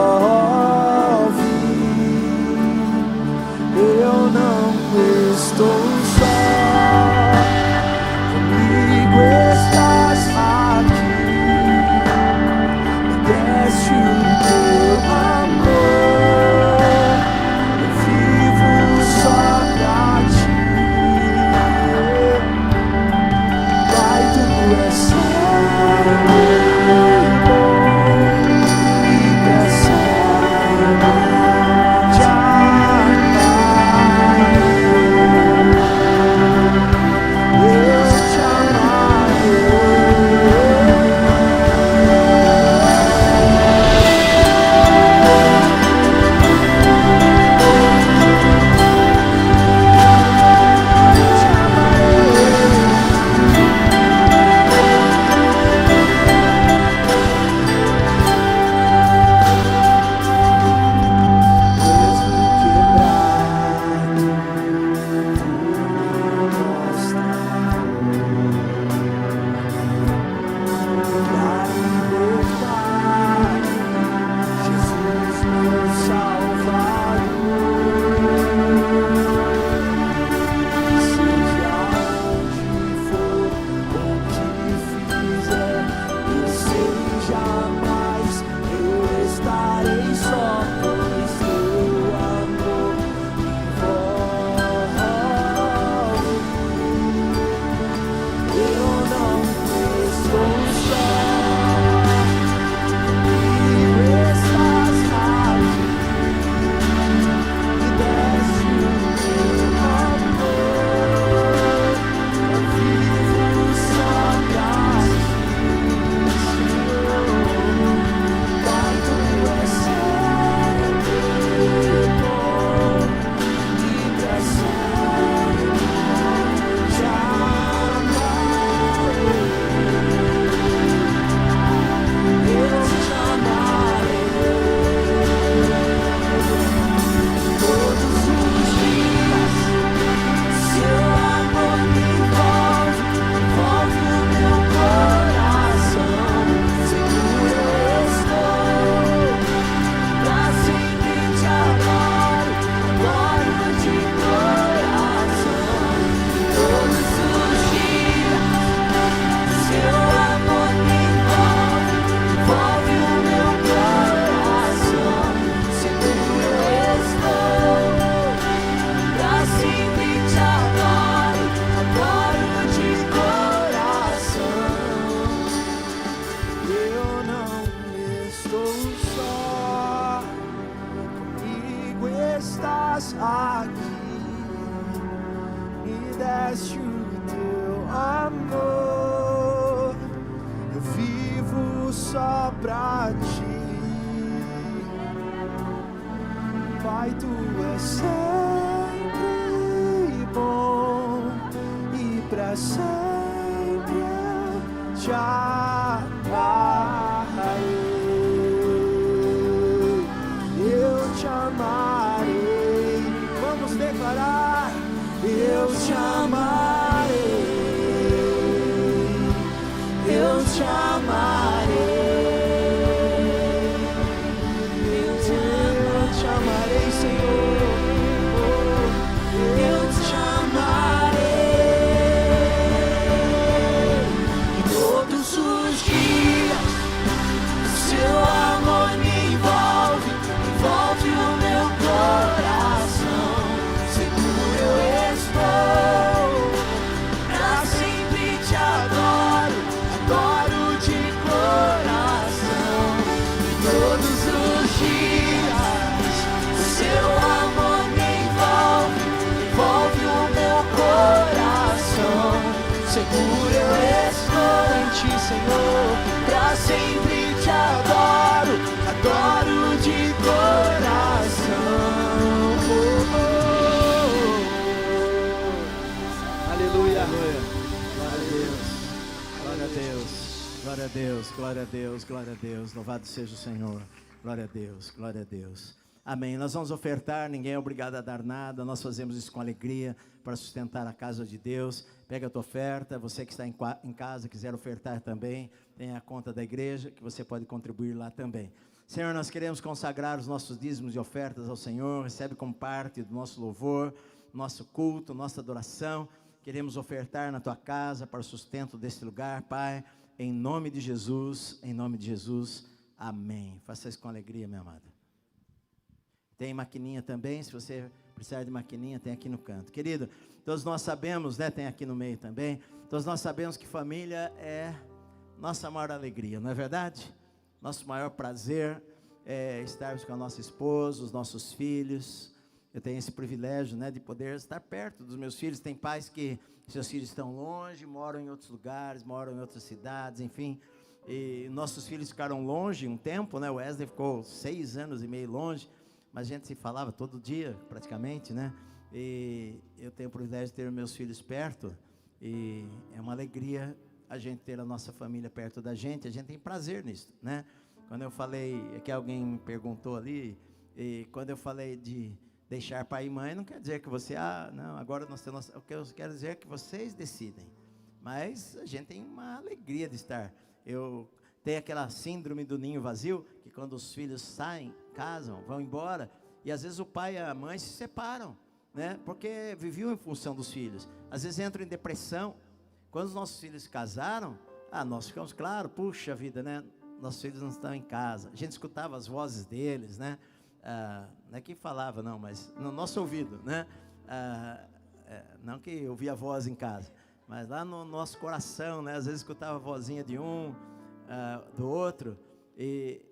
só pra ti. Pai, tu és sempre bom e pra sempre eu te amarei. Eu te amarei. Vamos declarar: eu te amarei. Eu te amarei. Eu te amarei, Senhor. Eu te amarei. E todos os dias seu amor me envolve, envolve o meu coração. Seguro eu estou, pra sempre te adoro, adoro de coração. E todos os dias o seu amor me envolve, envolve o meu coração. Seguro eu estou em ti, Senhor, pra sempre te adoro, adoro de coração. Aleluia. Glória a Deus, glória a Deus, glória a Deus, glória a Deus, glória a Deus, louvado seja o Senhor, glória a Deus, glória a Deus. Amém. Nós vamos ofertar, ninguém é obrigado a dar nada, nós fazemos isso com alegria para sustentar a casa de Deus. Pega a tua oferta, você que está em casa, quiser ofertar também, tem a conta da igreja que você pode contribuir lá também. Senhor, nós queremos consagrar os nossos dízimos e ofertas ao Senhor, recebe como parte do nosso louvor, nosso culto, nossa adoração. Queremos ofertar na tua casa para o sustento deste lugar, Pai, em nome de Jesus, amém. Faça isso com alegria, minha amada. Tem maquininha também, se você precisar de maquininha, tem aqui no canto. Querido, todos nós sabemos, né, tem aqui no meio também, todos nós sabemos que família é nossa maior alegria, não é verdade? Nosso maior prazer é estarmos com a nossa esposa, os nossos filhos. Eu tenho esse privilégio, né, de poder estar perto dos meus filhos. Tem pais que seus filhos estão longe, moram em outros lugares, moram em outras cidades, enfim. E nossos filhos ficaram longe um tempo, né? O Wesley ficou 6 anos e meio longe, mas a gente se falava todo dia, praticamente, né? E eu tenho o privilégio de ter meus filhos perto, e é uma alegria a gente ter a nossa família perto da gente. A gente tem prazer nisso, né? Quando eu falei, é que alguém me perguntou ali, e quando eu falei de deixar pai e mãe, não quer dizer que você, não, agora nós temos, o que eu quero dizer é que vocês decidem, mas a gente tem uma alegria de estar. Eu tenho aquela síndrome do ninho vazio, que quando os filhos saem, casam, vão embora, e às vezes o pai e a mãe se separam, né, porque viviam em função dos filhos, às vezes entram em depressão. Quando os nossos filhos se casaram, nós ficamos, claro, puxa vida, né, nossos filhos não estão em casa, a gente escutava as vozes deles, né, não é que falava não, mas no nosso ouvido, né, não que eu ouvia a voz em casa, mas lá no nosso coração, né, às vezes escutava a vozinha de um, do outro,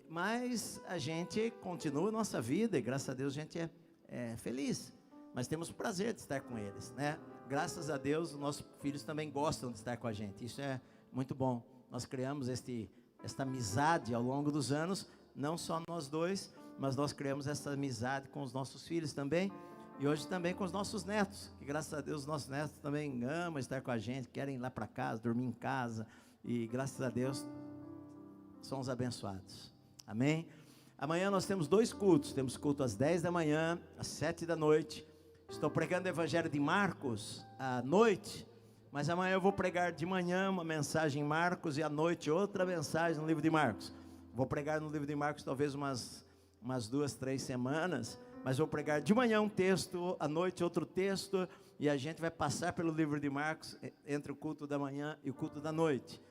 mas a gente continua a nossa vida, e graças a Deus a gente é feliz, mas temos o prazer de estar com eles, né, graças a Deus os nossos filhos também gostam de estar com a gente, isso é muito bom. Nós criamos esta amizade ao longo dos anos, não só nós dois, mas nós criamos essa amizade com os nossos filhos também, e hoje também com os nossos netos, que graças a Deus os nossos netos também amam estar com a gente, querem ir lá para casa, dormir em casa, e graças a Deus somos abençoados, amém? Amanhã nós temos 2 cultos, temos culto às 10 da manhã, às 7 da noite, estou pregando o Evangelho de Marcos à noite, mas amanhã eu vou pregar de manhã uma mensagem em Marcos, e à noite outra mensagem no livro de Marcos. Vou pregar no livro de Marcos talvez umas 2, 3 semanas, mas vou pregar de manhã um texto, à noite outro texto, e a gente vai passar pelo livro de Marcos, entre o culto da manhã e o culto da noite.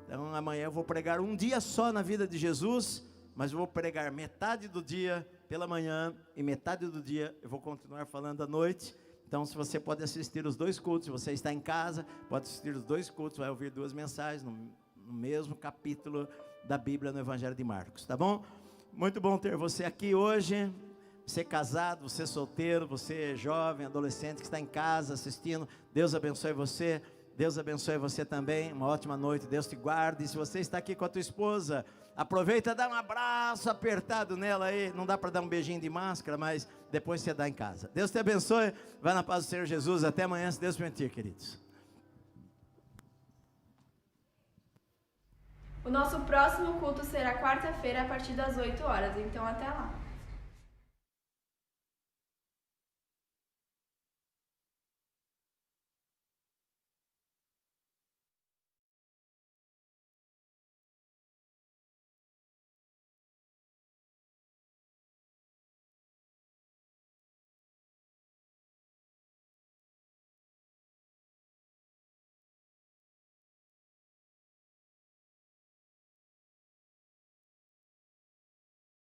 Então amanhã eu vou pregar um dia só na vida de Jesus, mas eu vou pregar metade do dia pela manhã, e metade do dia eu vou continuar falando à noite. Então, se você pode assistir os 2 cultos, se você está em casa, pode assistir os 2 cultos, vai ouvir 2 mensagens no mesmo capítulo da Bíblia, no Evangelho de Marcos, tá bom? Muito bom ter você aqui hoje, você casado, você solteiro, você jovem, adolescente que está em casa assistindo, Deus abençoe você, Deus abençoe você também, uma ótima noite, Deus te guarde. E se você está aqui com a tua esposa, aproveita, dá um abraço apertado nela aí. Não dá para dar um beijinho de máscara, mas depois você dá em casa. Deus te abençoe, vai na paz do Senhor Jesus. Até amanhã, se Deus permitir, queridos. O nosso próximo culto será quarta-feira a partir das 8 horas, então até lá.